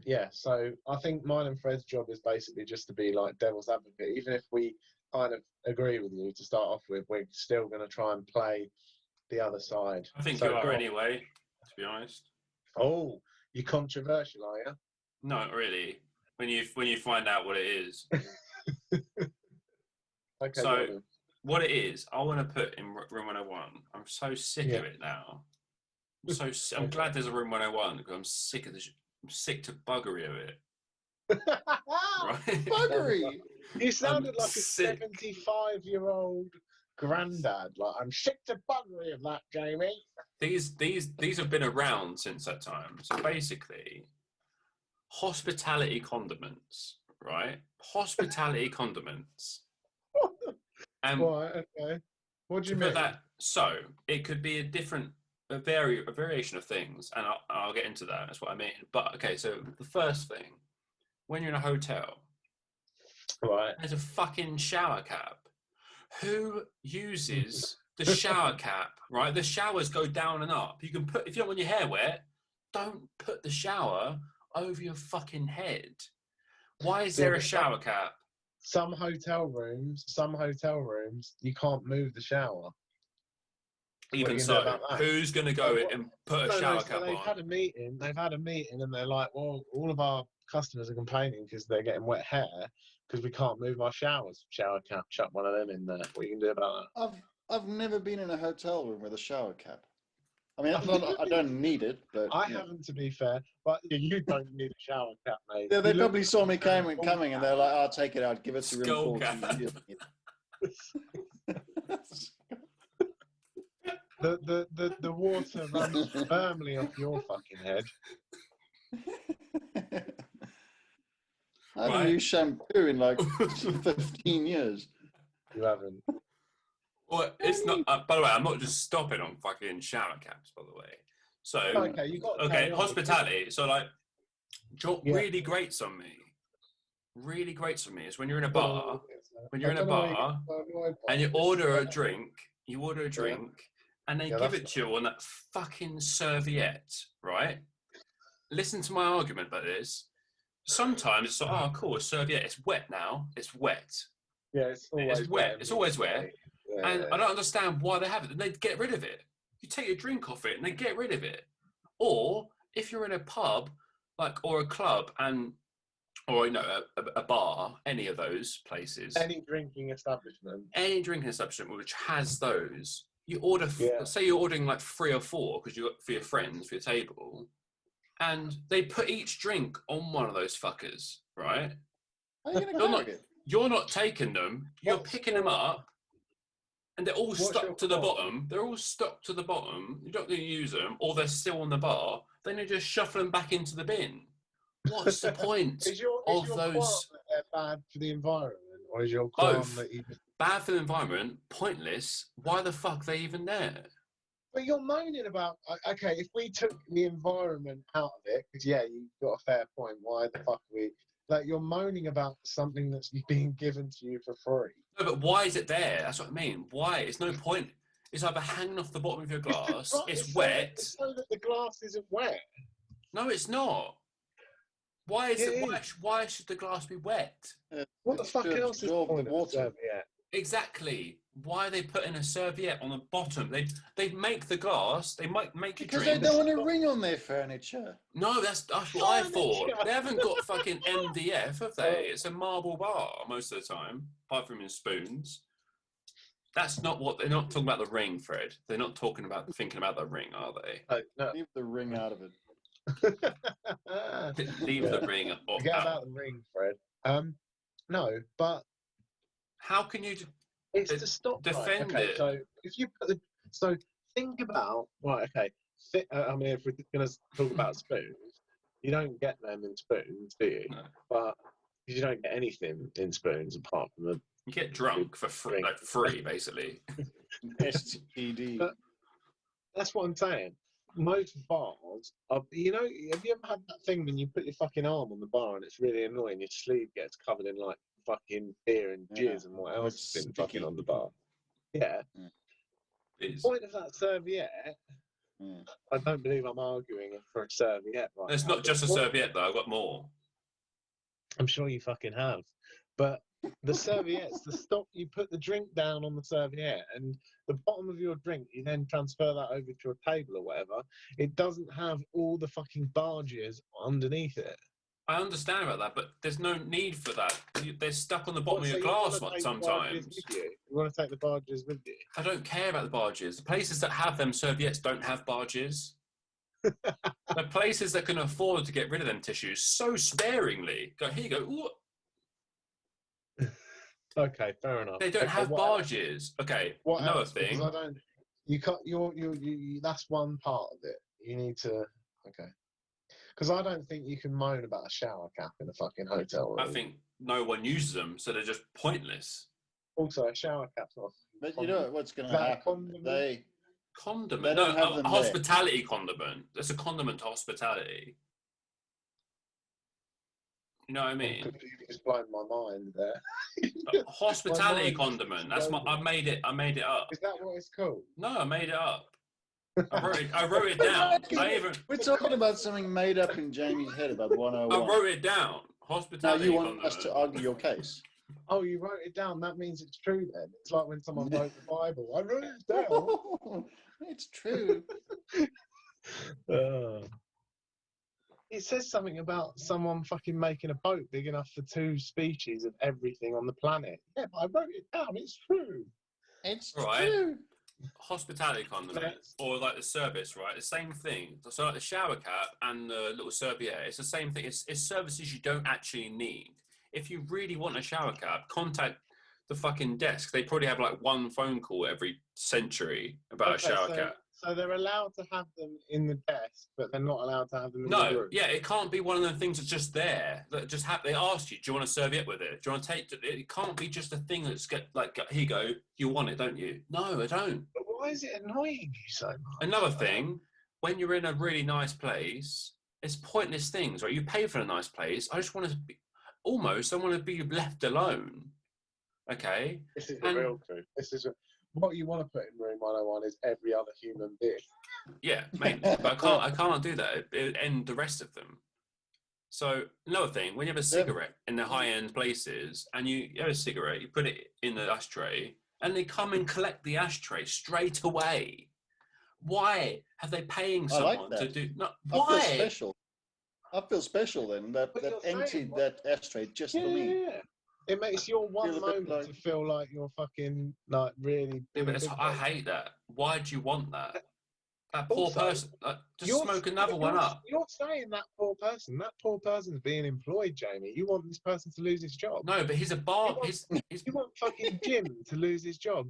yeah, so I think mine and Fred's job is basically just to be like devil's advocate. Even if we kind of agree with you to start off with, we're still going to try and play the other side. I think So you go are on. anyway, to be honest. Oh, you're controversial, are you? No, not really. When you find out what it is. Okay. So- go on then. What it is, I want to put in Room 101. I'm so sick of it now. I'm glad there's a Room 101 because I'm sick of I'm sick to buggery of it. Right? Buggery. You sounded I'm like a sick. 75-year-old granddad. Like, I'm sick to buggery of that, Jamie. These have been around since that time. So basically, hospitality condiments, right? Hospitality condiments. And Right, okay. What do you to mean? put that, so it could be a variation of things, and I'll get into that. That's what I mean. But okay, so the first thing, when you're in a hotel, Right. there's a fucking shower cap. Who uses the shower cap? Right, the showers go down and up. You can put if you don't want your hair wet, don't put the shower over your fucking head. Why is there a shower cap? Some hotel rooms, you can't move the shower. Even you can do so, about that? who's going to go Well, and put a No, shower so cap they've on? had a meeting. And they're like, well, all of our customers are complaining because they're getting wet hair because we can't move our showers. Shower cap, chuck one of them in there. What you can do about that? I've never been in a hotel room with a shower cap. I mean, I don't need it, but I yeah. haven't, to be fair, but you don't need a shower cap, mate. Yeah, they You look- probably saw me coming, and they're like, "I'll take it out. Give it to room Skull 14." cap. The water runs firmly off your fucking head. I haven't Right. used shampoo in like 15 years. You haven't. Well, it's not. By the way, I'm not just stopping on fucking shower caps. By the way, so Okay, you got. to okay, carry on. hospitality. So like, Yeah. really grates on me. Really grates on me is when you're in a bar, when you're I in a don't know where bar, you get- and you order a drink. You order a drink, and they Yeah, give that's it to you on that fucking serviette, right? Listen to my argument about this. Sometimes it's like, oh, cool, a serviette. It's wet now. It's wet. Yeah, it's always It's wet. It's always wet. Yeah, And I don't understand why they have it. They get rid of it. You take your drink off it and they get rid of it. Or if you're in a pub, or a club, or a bar, any of those places, any drinking establishment which has those, you order. Say you're ordering like 3 or 4 because you got for your friends for your table, and they put each drink on one of those fuckers, right? How are you going to carry it? You're not taking them. You're picking them up, and they're all stuck to the bottom. They're all stuck to the bottom. You're not going to use them, or they're still on the bar. Then you just shuffle them back into the bin. What's the point is your of qualm those? that they're bad for the environment, or is your qualm Both. that you? Bad for the environment, pointless. Why the fuck are they even there? But you're moaning about, okay, if we took the environment out of it, because yeah, you've got a fair point. Why the fuck are we? Like, you're moaning about something that's being given to you for free. No, but why is it there? That's what I mean. Why? It's no point. It's either hanging off the bottom of your glass. It's wet. So that the glass isn't wet. No, it's not. Why is it? Why should the glass be wet? What the fuck else is the point of a serviette? Exactly. Why are they putting a serviette on the bottom? They make the glass. They might make you Because drink. they don't want a ring on their furniture. No, that's what I thought. They haven't got fucking MDF, have they? It's a marble bar most of the time, apart from in spoons. That's not what they're not talking about the ring, Fred. They're not thinking about the ring, are they? No. Leave the ring out of it. Leave the ring out. Forget about the ring, Fred. No, but how can you? It's to stop. Defend right, okay, it. So if you put so think about okay. I mean, if we're going to talk about spoons, you don't get them in spoons, do you? No. But you don't get anything in spoons apart from the. You get drunk for free, basically. STD. But that's what I'm saying. Most bars are, have you ever had that thing when you put your fucking arm on the bar and it's really annoying? Your sleeve gets covered in like fucking beer and jizz and what else has been fucking on the bar. Yeah. The point of that serviette, I don't believe I'm arguing for a serviette right It's now, not just a serviette though, I've got more. I'm sure you fucking have. But the serviettes, you put the drink down on the serviette and the bottom of your drink, you then transfer that over to your table or whatever. It doesn't have all the fucking barges underneath it. I understand about that, but there's no need for that. They're stuck on the bottom of your glass sometimes. You want to take the barges with you? I don't care about the barges. The places that have them serviettes don't have barges. The places that can afford to get rid of them tissues so sparingly. Here you go. Ooh. Okay, fair enough. They don't have barges. Okay, another thing. I don't. You can't. You. That's one part of it. You need to. Okay. Because I don't think you can moan about a shower cap in a fucking hotel room. I think no one uses them, so they're just pointless. Also, a shower cap's not. But you know what's going to happen? Condiment. They don't have them hospitality condiment. It's a condiment to hospitality. You know what I mean? You just blown my mind there. Hospitality condiment. That's I made it up. Is that what it's called? No, I made it up. I wrote it down. We're talking about something made up in Jamie's head about 101. I wrote it down. Hospitality. Now you want us to argue your case? Oh, you wrote it down. That means it's true then. It's like when someone wrote the Bible. I wrote it down. It's true. It says something about someone fucking making a boat big enough for 2 species of everything on the planet. Yeah, but I wrote it down. It's true. It's right. True. Hospitality condiment, or like the service, right? The same thing. So like the shower cap and the little serviette, it's the same thing. It's services you don't actually need. If you really want a shower cap, contact the fucking desk. They probably have like 1 phone call every century about a shower cap. So they're allowed to have them in the desk, but they're not allowed to have them in the room. Yeah, it can't be one of the things that's just there. That just they asked you, do you want a serviette with it? Do you want to take it? It can't be just a thing that's here you go, you want it, don't you? No, I don't. But why is it annoying you so much? Another thing, when you're in a really nice place, it's pointless things, right? You pay for a nice place. I just want to be, I want to be left alone. Okay? This is the real truth. what you want to put in room 101 is every other human being. Yeah, mainly. But I can't do that. It would end the rest of them. So another thing, when you have a cigarette in the high-end places, and you have a cigarette, you put it in the ashtray, and they come and collect the ashtray straight away. Why have they paying someone to do? No, why? I feel special. I feel special then that emptied that ashtray just for me. Yeah. It makes your one moment to feel like you're fucking like really. Yeah, but I hate that. Why do you want that? That poor Also, person. Just smoke another one up. You're saying that poor person. That poor person's being employed, Jamie. You want this person to lose his job. No, but he's a bar. You want fucking Jim to lose his job.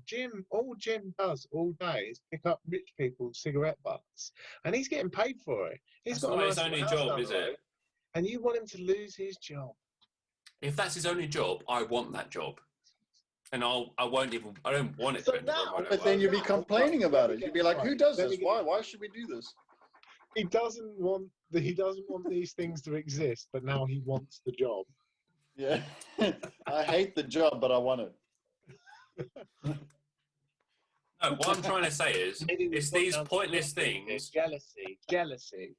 All Jim does all day is pick up rich people's cigarette butts, and he's getting paid for it. He's That's got not his only job, is it? And you want him to lose his job. If that's his only job, I want that job. And I don't want it. So now, but then you'd be complaining about it. You'd be like, who does this? Why should we do this? He doesn't want these things to exist, but now he wants the job. Yeah. I hate the job, but I want it. No, what I'm trying to say is, it's these pointless things. Jealousy.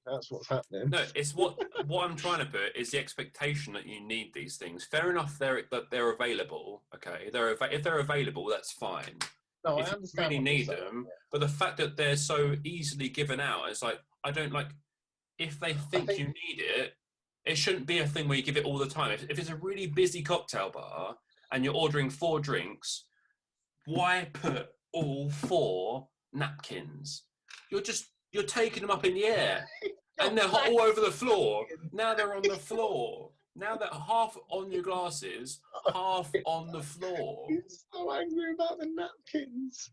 That's what's happening. No, it's what I'm trying to put is the expectation that you need these things. Fair enough, they're available. Okay, if they're available, that's fine. No, if I understand. You really need them, but the fact that they're so easily given out, it's like I don't like. If they think you need it, it shouldn't be a thing where you give it all the time. If it's a really busy cocktail bar and you're ordering 4 drinks, why put all 4 napkins? You're taking them up in the air, and they're all over the floor. Now they're on the floor. Now they're half on your glasses, half on the floor. He's so angry about the napkins.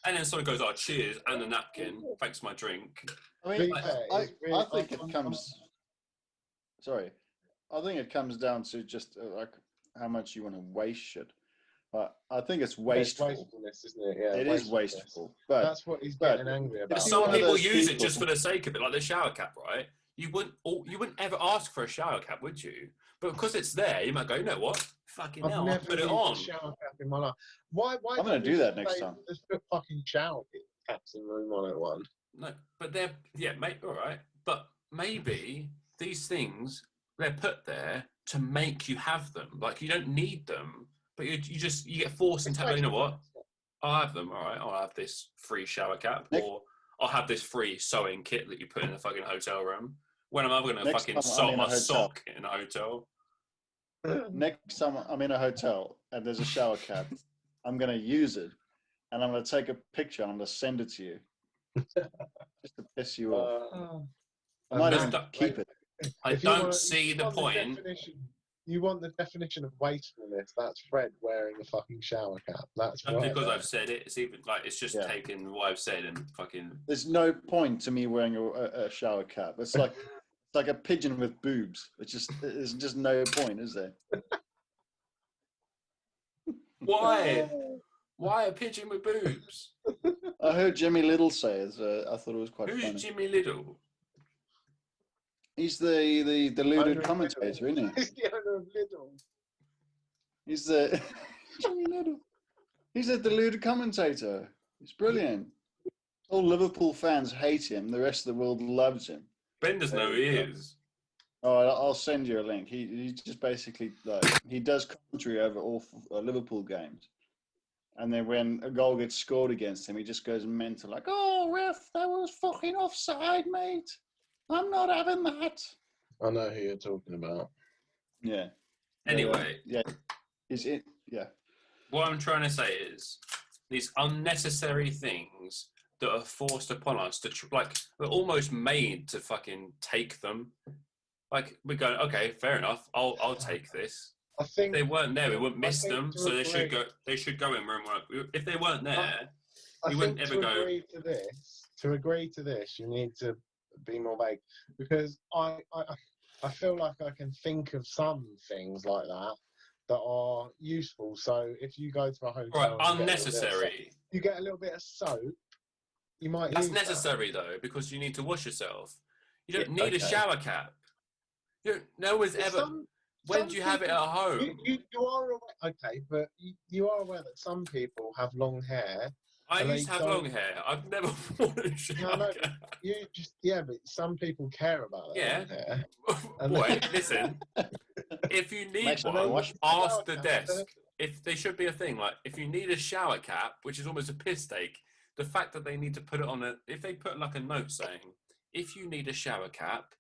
And then someone goes, "Oh, cheers!" and the napkin. Thanks for my drink. I mean, I think it comes. Sorry, I think it comes down to just like how much you want to waste shit. I think it's wasteful. It's wastefulness, isn't it? Yeah, it is wasteful. But that's what he's getting angry about. Some people use it just for the sake of it, like the shower cap, right? You wouldn't ever ask for a shower cap, would you? But because it's there, you might go, you know what? Fucking hell, I'll put it on. A shower cap in my life. Why I'm going to do that next time. Let's put fucking shower caps in room 101. No, but mate, all right. But maybe these things, they're put there to make you have them. Like, you don't need them, but you get forced into, you know what? I'll have them, all right. I'll have this free shower cap, or I'll have this free sewing kit that you put in the fucking hotel room. When am I going to fucking sew my sock in a hotel? Next time I'm in a hotel and there's a shower cap, I'm going to use it, and I'm going to take a picture and I'm going to send it to you. Just to piss you off. I might even keep it. I don't see the point. You want the definition of wastefulness? That's Fred wearing a fucking shower cap. That's because I've said it. It's even like it's just taking what I've said and fucking. There's no point to me wearing a shower cap. It's like a pigeon with boobs. There's just no point, is there? Why? Why a pigeon with boobs? I heard Jimmy Little say it. I thought it was quite funny. Who's Jimmy Little? He's the deluded commentator, isn't he? He's the owner of Lidl. He's the Jimmy Little. He's a deluded commentator. He's brilliant. All Liverpool fans hate him. The rest of the world loves him. Ben doesn't know who he is. Oh, I'll send you a link. He just basically he does commentary over all Liverpool games, and then when a goal gets scored against him, he just goes mental, like, "Oh, ref, that was fucking offside, mate. I'm not having that." I know who you're talking about. Yeah. Anyway. Yeah. Is it? Yeah. What I'm trying to say is these unnecessary things that are forced upon us to we're almost made to fucking take them. Like we go, okay, fair enough. I'll take this. I think if they weren't there, we wouldn't miss them. So they should go. They should go in room 1. If they weren't there, we wouldn't ever go. To agree to this, you need to be more vague, because I feel like I can think of some things like that are useful. So if you go to a hotel, right, unnecessary. You get a little bit of soap. You might. That's necessary though, because you need to wash yourself. You don't need a shower cap. No one's ever. When do you have it at home? You are aware, okay, but you are aware that some people have long hair I And used to they have don't- long hair. I've never worn a shower No, no. cap. But some people care about their Yeah. long hair. And Boy, listen. If you need Makes one, wash- ask the shower cap, desk. If they should be a thing, like if you need a shower cap, which is almost a piss take, the fact that they need to put it on if they put like a note saying, if you need a shower cap,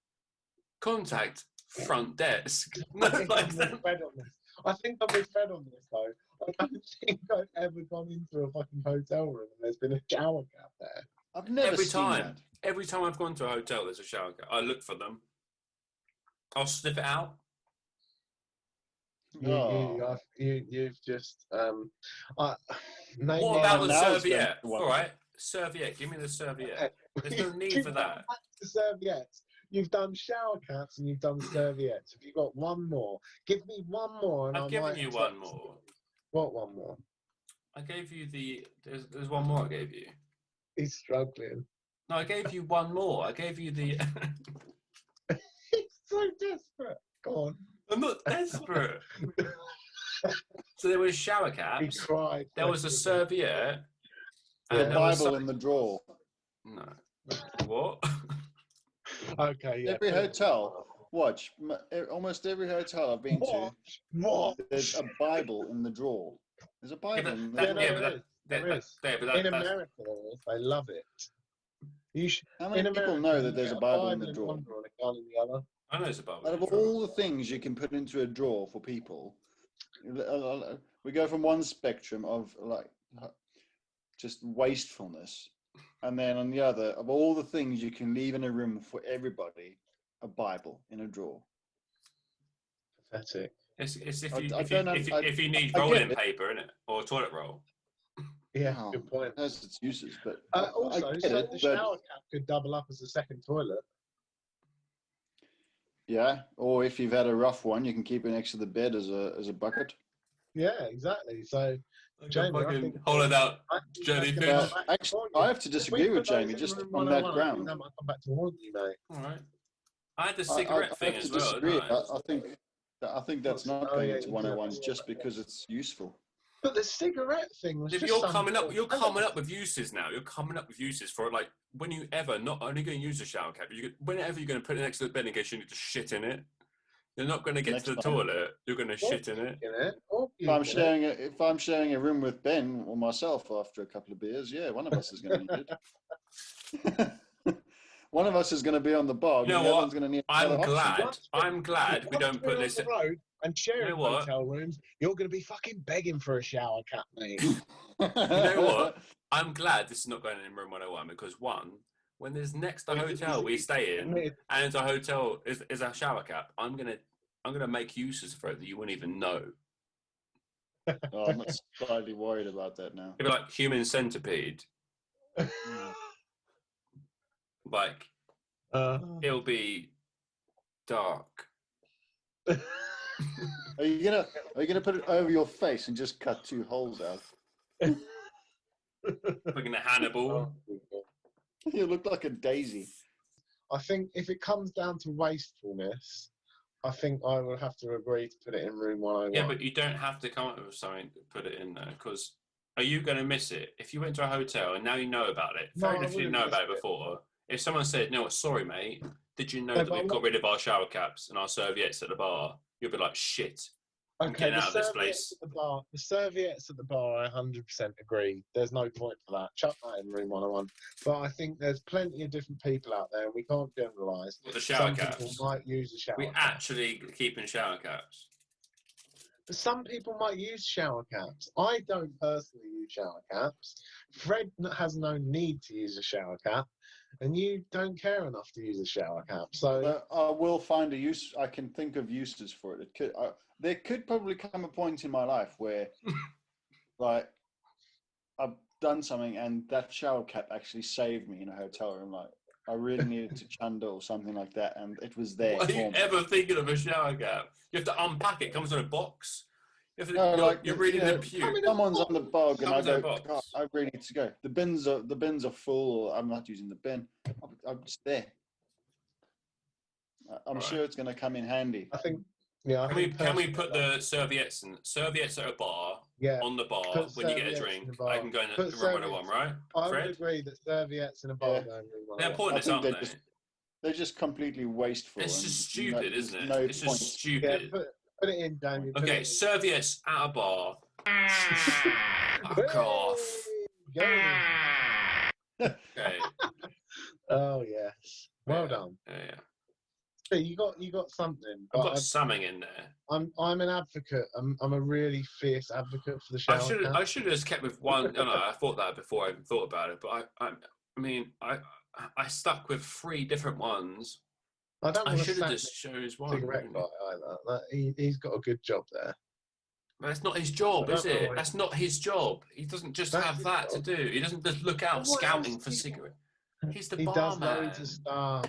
contact front desk. No, I think like I'm that. with Fred on this. I think I'm with Fred on this though. I don't think I've ever gone into a fucking hotel room and there's been a shower cap there. I've never Every seen time. that. Every time I've gone to a hotel, there's a shower cap. I look for them. I'll sniff it out. You've just name What me about another- the now it's going serviette? to one. All right, serviette. Give me the serviette. There's no need You've for gone that. back to serviettes. You've done shower caps and you've done serviettes. Have you got one more? Give me one more. And I've I given might you accept one more. What one more? I gave you the. There's one more I gave you. He's struggling. No, I gave you one more. I gave you the. He's so desperate. Go on. I'm not desperate. So there was shower He caps. cried. There was a serviette. The And there was Bible in the drawer. No. What? Okay, yeah. Every hotel, watch, almost every hotel I've been to, What? there's a Bible in the drawer. There's a Bible but in the that- drawer. yeah, but that- There is. But In that's, America, there is. They love it. You should, How many in people America, know you that there's a get Bible in the drawer? one drawer and a gun in the other. I know it's a Bible. Out of all the things you can put into a drawer for people, we go from one spectrum of like just wastefulness, and then on the other, of all the things you can leave in a room for everybody, a Bible in a drawer. Pathetic. It's if I- you I if don't you, know- if you, I- if you need I get rolling it. paper in it or toilet roll. Yeah, Oh, good point. It has its uses, but Also, I get so it. the But shower cap could double up as a second toilet. yeah, or if you've had a rough one, you can keep it next to the bed as a bucket. Yeah, exactly. So, Jamie, I think hollowed out. I think Jellyfish. that's gonna Well, come back to actually, haunt you. I have to If we disagree put with those Jamie in just room on that 101, I think ground. that might come back to haunt you, mate. All right. I had the I cigarette thing have as to well. disagree. didn't I think that's not Oh, going yeah, into you 101s do. just because it's useful. But the cigarette thing was If just you're some coming up, sort you're of coming up with uses now. You're coming up with uses for it. Like when you ever not only going to use a shower cap, whenever you're going to put it next to the bed in case you need to shit in it. You're not going to get to the Next time. toilet. You're going to shit in it. in it. Or If I'm sharing a room with Ben or myself after a couple of beers, yeah, one of us is going to need it. One of us is going to be on the bog. You know and the other what? one's going to need I'm another glad. option. I'm glad we don't put this. on the road and sharing You know what? hotel rooms. You're going to be fucking begging for a shower cap, mate. You know what? I'm glad this is not going in room 101 because one, when there's next a hotel we stay in, and it's a hotel is a shower cap, I'm gonna make uses for it that you wouldn't even know. Oh, I'm slightly worried about that now. It'd be like human centipede. Like it'll be dark. Are you gonna put it over your face and just cut 2 holes out? Fucking a Hannibal. You look like a daisy. I think if it comes down to wastefulness, I think I would have to agree to put it in room 101. Yeah, but you don't have to come up with something to put it in there because are you going to miss it? If you went to a hotel and now you know about it, No, fair I enough you didn't know wouldn't about it miss it. before. If someone said, no, sorry, mate, did you know No, that but we've I'm got not- rid of our shower caps and our serviettes at the bar? You'll be like, shit. I'm Okay, getting the out of this serviettes place. at the bar. The serviettes at the bar, I 100% agree. There's no point for that. Chuck that in room 101. But I think there's plenty of different people out there, and we can't generalise. With the shower Some people caps. might use a shower We cap. actually keep in shower caps. Some people might use shower caps. I don't personally use shower caps. Fred has no need to use a shower cap, and you don't care enough to use a shower cap. So I will find a use. I can think of uses for it. There could probably come a point in my life where, like, I've done something and that shower cap actually saved me in a hotel room. Like, I really needed to chunder or something like that, and it was there. What are for you me. ever thinking of a shower cap? You have to unpack it. It comes in a box. You have to, No, like, you're reading you know, the puke. Someone's on the bog, and I Someone's in a go, box. God, I really need to go. The bins are full. I'm not using the bin. I'm just there. I'm Right. sure it's going to come in handy. I think, yeah. I Can we think can we personally, put the serviettes at a bar Yeah. on the bar Put when you get a serviettes drink. in the bar. I can go in Put the room when I want, right? I would Fred? agree that serviettes in a bar Yeah. don't really want They're to pointless, think aren't they're they? just- They're just completely wasteful. It's and just stupid, there's isn't it? no It's point. just Yeah, stupid. put it in, Jamie. Put Okay, it in. serviettes at a bar. Fuck off. Jamie. Okay. Oh yes. Well Yeah, done. Yeah. Hey, you got something. I've But got something in there. I'm an advocate. I'm a really fierce advocate for the shower. I should have just kept with one. No, I thought that before I even thought about it. But I stuck with 3 different ones. I don't I want to should have sack just chose the one. cigarette guy either. He's got a good job there. That's not his job, I is don't know it? why- That's not his job. He doesn't just That's have his that job. to do. He doesn't just look out What scouting else for do you- cigarettes. He's the He does barman. loads of stuff.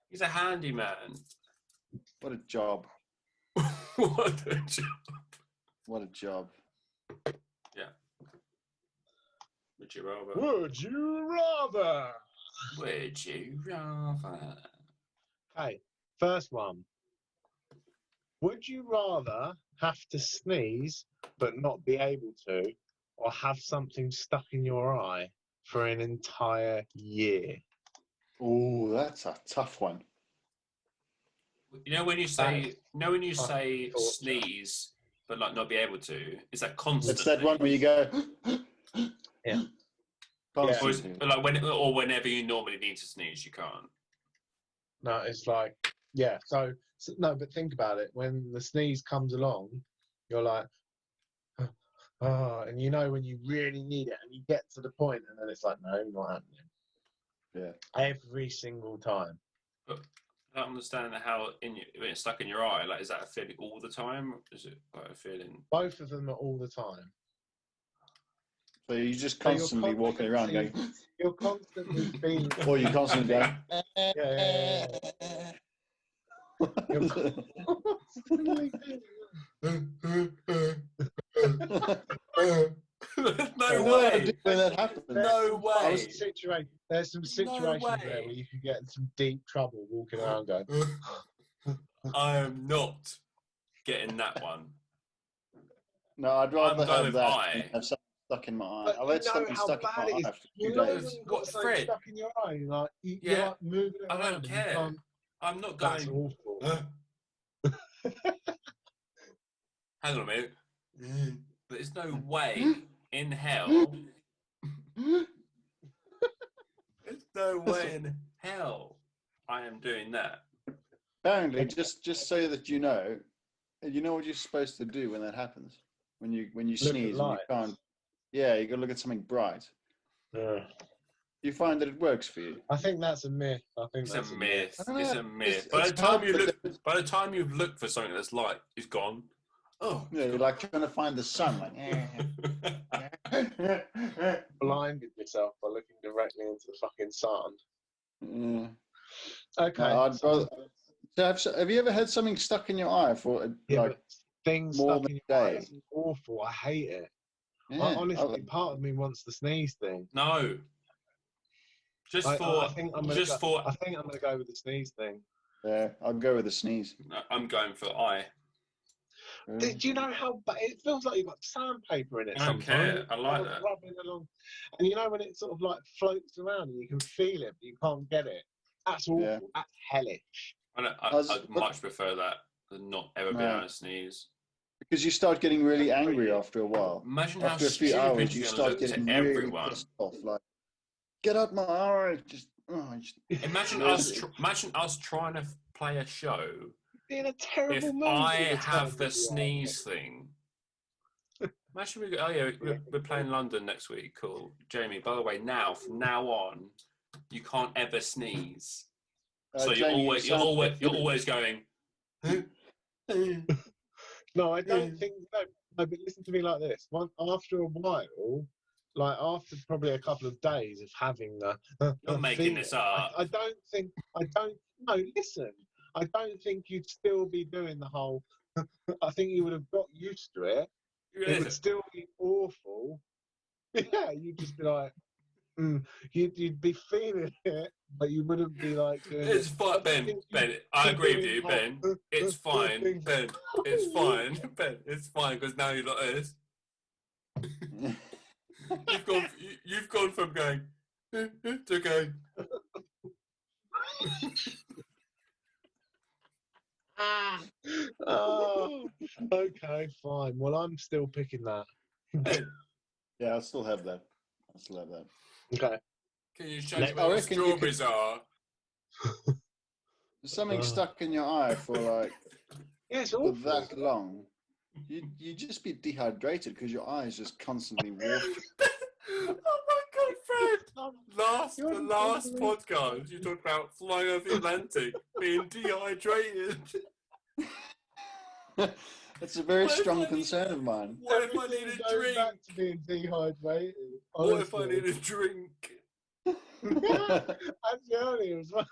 He's a handyman. What a job! What a job. What a job! Would you rather? Would you rather? Would you rather? Okay, first one. Would you rather have to sneeze but not be able to, or have something stuck in your eye for an entire year? Oh, that's a tough one. You know when you say, torture. sneeze, but like not be able to. Is that constant? It's that one where you go. Yeah. Constantly. Or like whenever you normally need to sneeze, you can't. No, it's like, yeah. So no, but think about it. When the sneeze comes along, you're like, oh, and you know when you really need it, and you get to the point, and then it's like, no, not happening. Yeah. Every single time. I don't understand how when it's stuck in your eye. Like, is that a feeling all the time? Or is it like a feeling? Both of them are all the time. So you're just So you're constantly walking around going, You're constantly being. or you constantly going. Yeah. You're constantly No No, I way. do when that happens. No way. There's some situations there where you can get in some deep trouble walking around going. I am not getting that one. No, I'd rather I'm going have with that eye. than have something stuck in my eye. But I've you had know something how stuck in bad my it is. eye for You 2 know days. when you've What, got something Fred? stuck in your eye, like you're Yeah. like moving it I around don't and you care. can't. I'm not That's going. awful. Hang on a minute. There's no way in hell. There's no way in hell I am doing that. Apparently, just so that you know what you're supposed to do when that happens. When you Look at sneeze and you lights. can't. Yeah, you got to look at something bright. Yeah. You find that it works for you. I think that's a myth. I think It's that's a myth. I don't know. It's a myth. It's hard, but By the time you've looked for something that's light, it's gone. Oh. Yeah, you're like trying to find the sun. Like, Blinded yourself by looking directly into the fucking sun. Yeah. Okay. I'd rather, have you ever had something stuck in your eye for Yeah, like but things more stuck than in a your eye day? is awful. I hate it. yeah, Honestly, part of me wants the sneeze thing. No. Just I for. think I'm gonna Just go, for. I think I'm going to go with the sneeze thing. yeah, I'd go with a sneeze. I'm going for eye. Yeah. Do you know how it feels like you've got sandpaper in it? I don't sometimes. care. I like Kind of that. rubbing along, and you know when it sort of like floats around and you can feel it, but you can't get it. That's awful. Yeah. That's hellish. I'd much prefer that than not ever being No. able to sneeze. Because you start getting really angry after a while. Imagine how After a few stupid hours, you're you going to start look getting to really everyone. pissed off. Like, get out my eye! Just, Imagine Really? us trying to play a show. In a terrible If mood. I all the have time. the sneeze thing. Imagine we go, oh yeah, we're playing London next week. Cool. Jamie, by the way, from now on, you can't ever sneeze. So Jamie, you're always going. No, I don't think. No, but listen to me like this. After a while, like after probably a couple of days of having the. You're making feeling, this up. I don't think. No, listen. I don't think you'd still be doing the whole. I think you would have got used to it. It would still be awful. Yeah, you'd just be like, you'd be feeling it, but you wouldn't be like doing It's it. fine, Ben. I agree with you, Ben. It's fine, Ben. It's fine, Ben. It's fine because now you're not this. You've gone from going to going. Oh, okay, fine. Well, I'm still picking that. Yeah, I still have that. Okay. Can you show Next- me I where the reckon you strawberries are? There's something Oh. stuck in your eye for like Yeah, it's for awful. that long. You just be dehydrated because your eye is just constantly watering. Oh my God, Fred! You're The the last only- podcast, you talked about flying over the Atlantic, being dehydrated. It's a very What if strong I concern of mine. What if I Everything need a goes drink? back to being dehydrated. What if I honestly. need a drink? That's earlier as well.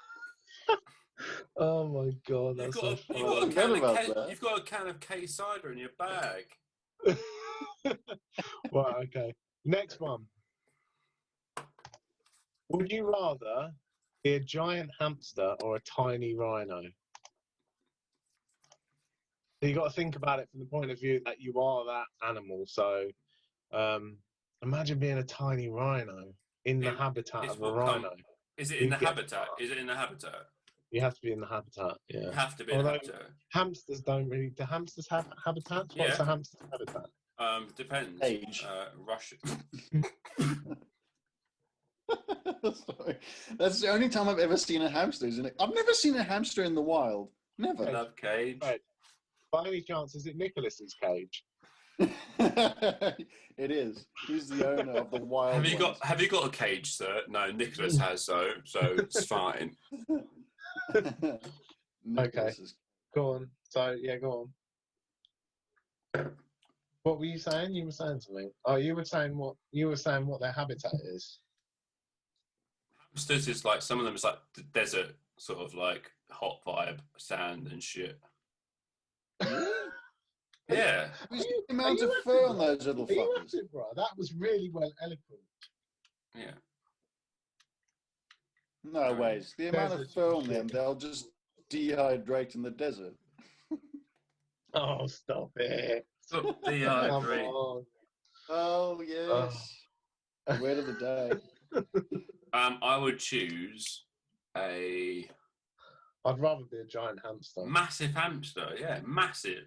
Oh my God, You've that's got, so you've, got a I can forgot of about K, that. you've got a can of K cider in your bag. Right, okay. Next one. Would you rather be a giant hamster or a tiny rhino? So you got to think about it from the point of view that you are that animal. So imagine being a tiny rhino in the habitat it's of a what come- rhino. Is it You in the get- habitat? Is it in the habitat? You have to be in the habitat, yeah. You have to be in the Although habitat. hamsters don't really. Do hamsters have habitats? What's Yeah. a hamster's habitat? Depends. Age. Russia. Sorry. That's the only time I've ever seen a hamster, isn't it? I've never seen a hamster in the wild. Never. Love cage. Right. By any chance, is it Nicholas's cage? It is. He's the owner of the wild ones. Have you got a cage, sir? No, Nicholas has so it's fine. Nicholas is- Go on. So yeah, go on. What were you saying? You were saying something. Oh, you were saying what their habitat is. Hamsters is like some of them is like the desert sort of like hot vibe, sand and shit. Yeah. There's you- the amount are of you fur acting, on those little Are you fuckers. acting, bro? That was really well eloquent. Yeah. No ways. The amount of Desert's fur on them, shit. they'll just dehydrate in the desert. Oh, stop it! Stop Come dehydrate. on. Oh yes. Word of the day. I would choose a I'd rather be a giant hamster. massive hamster. Yeah, massive.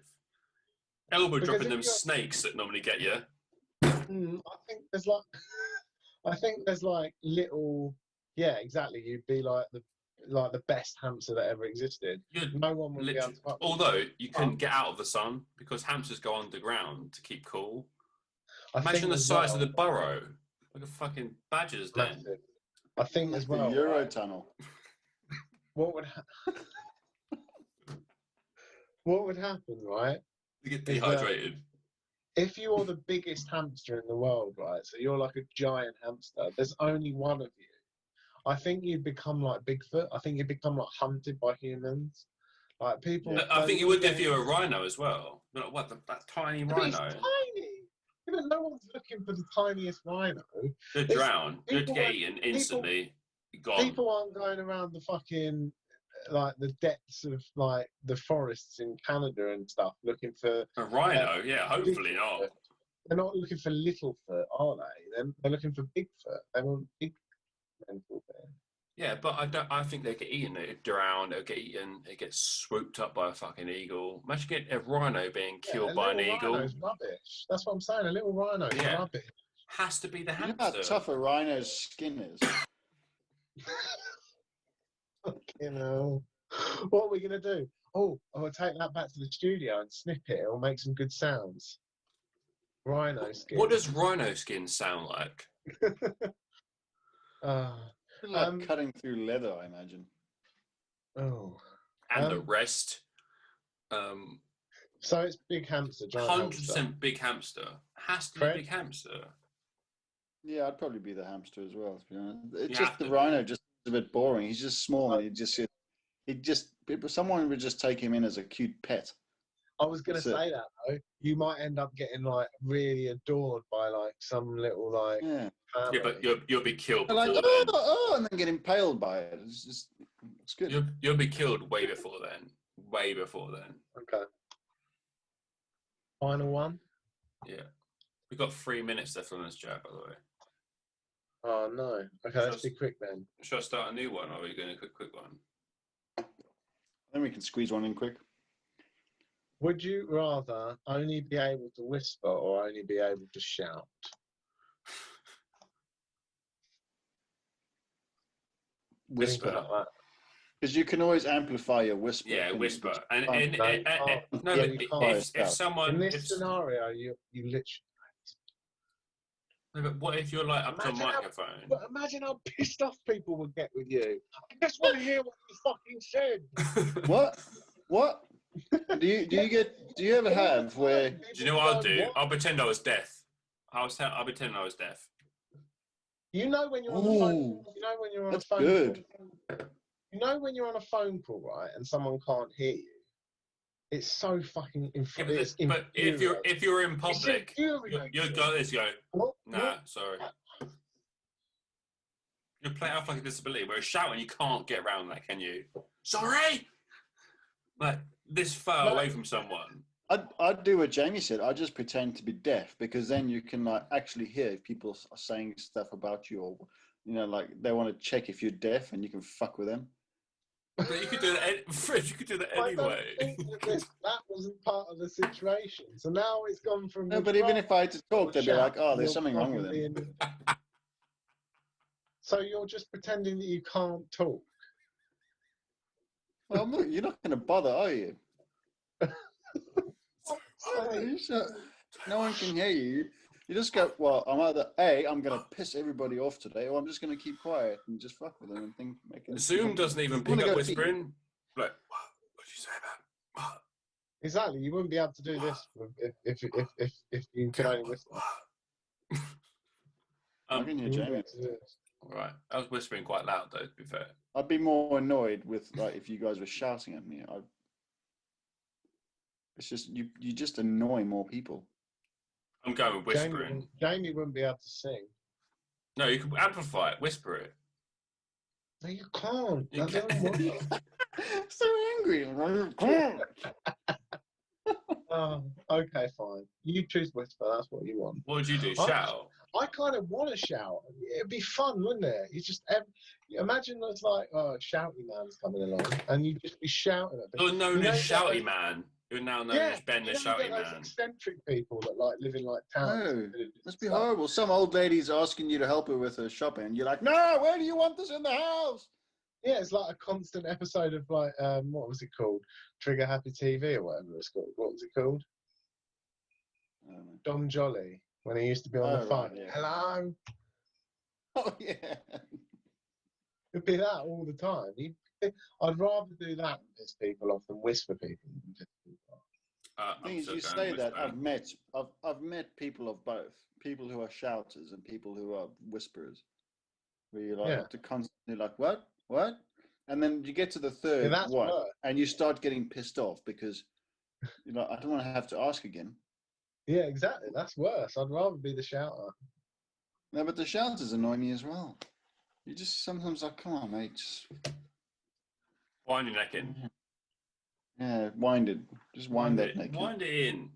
Elbow Because dropping if them you're- snakes that normally get you. I think there's like little. Yeah, exactly. You'd be like the best hamster that ever existed. You'd No one would be able literally, to fuck with you. although you couldn't get out of the sun because hamsters go underground to keep cool. I Imagine think the as size well- of the burrow, like a fucking badger's den. Massive. I think as The well. Euro right, tunnel. what would what would happen, right? You get Is that- dehydrated. If you're the biggest hamster in the world, right? So you're like a giant hamster. There's only one of you. I think you'd become like Bigfoot. I think you'd become like hunted by humans. Like people. Yeah. I think you would if you were a rhino as well. Like, what, that tiny But it's rhino? tiny. Yeah, but no one's looking for the tiniest rhino. You'd It's- drown. You'd people get won't- eaten instantly. Gone. People aren't going around the fucking like the depths of like the forests in Canada and stuff looking for. A rhino? Yeah, hopefully not. Bigfoot. They're not looking for Littlefoot, are they? They're looking for Bigfoot. They want big mental thing. Yeah, but I think they get eaten. They drown. They get eaten. They get swooped up by a fucking eagle. Imagine getting a rhino being killed a by an little eagle. rhino's rubbish. That's what I'm saying. A little rhino's Yeah. rubbish. Has to be the You know how hamster. tough a rhino's skin is. Fucking hell. What are we gonna do? Oh, I'm gonna take that back to the studio and snip it. It'll make some good sounds. Rhino skin. What does rhino skin sound like? Like cutting through leather, I imagine. Oh. And the Um, rest. So it's big hamster, giant 100% hamster. big hamster. Has to be Fred? big hamster. Yeah, I'd probably be the hamster as well. To be honest. It's You just have the to. rhino, just a bit boring. He's just small, and someone would just take him in as a cute pet. I was gonna That's it. say that though. You might end up getting like really adored by like some little like Yeah, family. Yeah, but you'll be killed They're before like then. and then get impaled by it. It's good. You'll be killed way before then. Way before then. Okay. Final one. Yeah. We've got 3 minutes left on this chat, by the way. Oh no. Okay, let's be quick then. Should I start a new one, or are we going to quick one? Then we can squeeze one in quick. Would you rather only be able to whisper or only be able to shout? Whisper. Think about that. Because you can always amplify your whisper. Yeah, can you? whisper. And Oh, and- no, and- you can't. no, Yeah, but you can't. if someone In this if, scenario, you literally. no, but what if you're like up to a Imagine how- microphone? But imagine how pissed off people would get with you. I just want to hear what you fucking said. What? What? Do you ever have where? Do you know what I'll do? I'll pretend I was deaf. I'll pretend I was deaf. You know when you're on the phone. Ooh, You know when you're on that's a phone good. call. You know when you're on a phone call, right, and someone can't hear you. It's so fucking Yeah, infuriating. but if you're in public, you'll go this go. What? Nah, sorry. You play it off like a disability, whereas shouting you can't get around that, can you? Sorry. Like this far away from someone. I'd do what Jamie said. I'd just pretend to be deaf because then you can like actually hear if people are saying stuff about you, or like they want to check if you're deaf and you can fuck with them. But you could do that, Fred. You could do that anyway. I don't think that wasn't part of the situation. So now it's gone from. No, but even if I had to talk, they'd be like, "Oh, there's something wrong with him." So you're just pretending that you can't talk. Well, you're not going to bother, are you? No one can hear you. You just go, well, I'm either I'm going to piss everybody off today, or I'm just going to keep quiet and just fuck with them and make it. Zoom doesn't even You wanna pick up go whispering. Like, what did you say about? What? Exactly. You wouldn't be able to do this if you could only whisper. I can hear You wouldn't be Jamie. able to do this. Right, I was whispering quite loud though. To be fair, I'd be more annoyed with like if you guys were shouting at me. It's just you just annoy more people. I'm going with whispering. Jamie wouldn't be able to sing. No, you can amplify it, whisper it. No, you can't. You That doesn't work. So angry. Oh, okay, fine. You choose whisper. That's what you want. What would you do? Shout? I kind of want to shout. It'd be fun, wouldn't it? You just imagine there's like shouty man's coming along, and you just be shouting at people. You're known as Shouty Man. You're now known as Ben the Shouty those Man. eccentric people that like live in like towns. No, must be horrible. Some old lady's asking you to help her with her shopping, and you're like, "No, where do you want this in the house?" Yeah, it's like a constant episode of like what was it called? Trigger Happy TV or whatever it's called. What was it called? I don't know. Don Jolly, when he used to be on the phone. Right, yeah. Hello. Oh yeah. It'd be that all the time. I'd rather do that and piss people off than whisper people. The thing is, you say that I've met people of both, people who are shouters and people who are whisperers. Where you like to constantly like what, and then you get to the third one, and you start getting pissed off because you're like, I don't want to have to ask again. Yeah, exactly. That's worse. I'd rather be the shouter. No, but the shouters annoy me as well. You just sometimes like, come on, mate. Just... Wind your neck in. Yeah, wind it. Just wind that neck. Wind it in.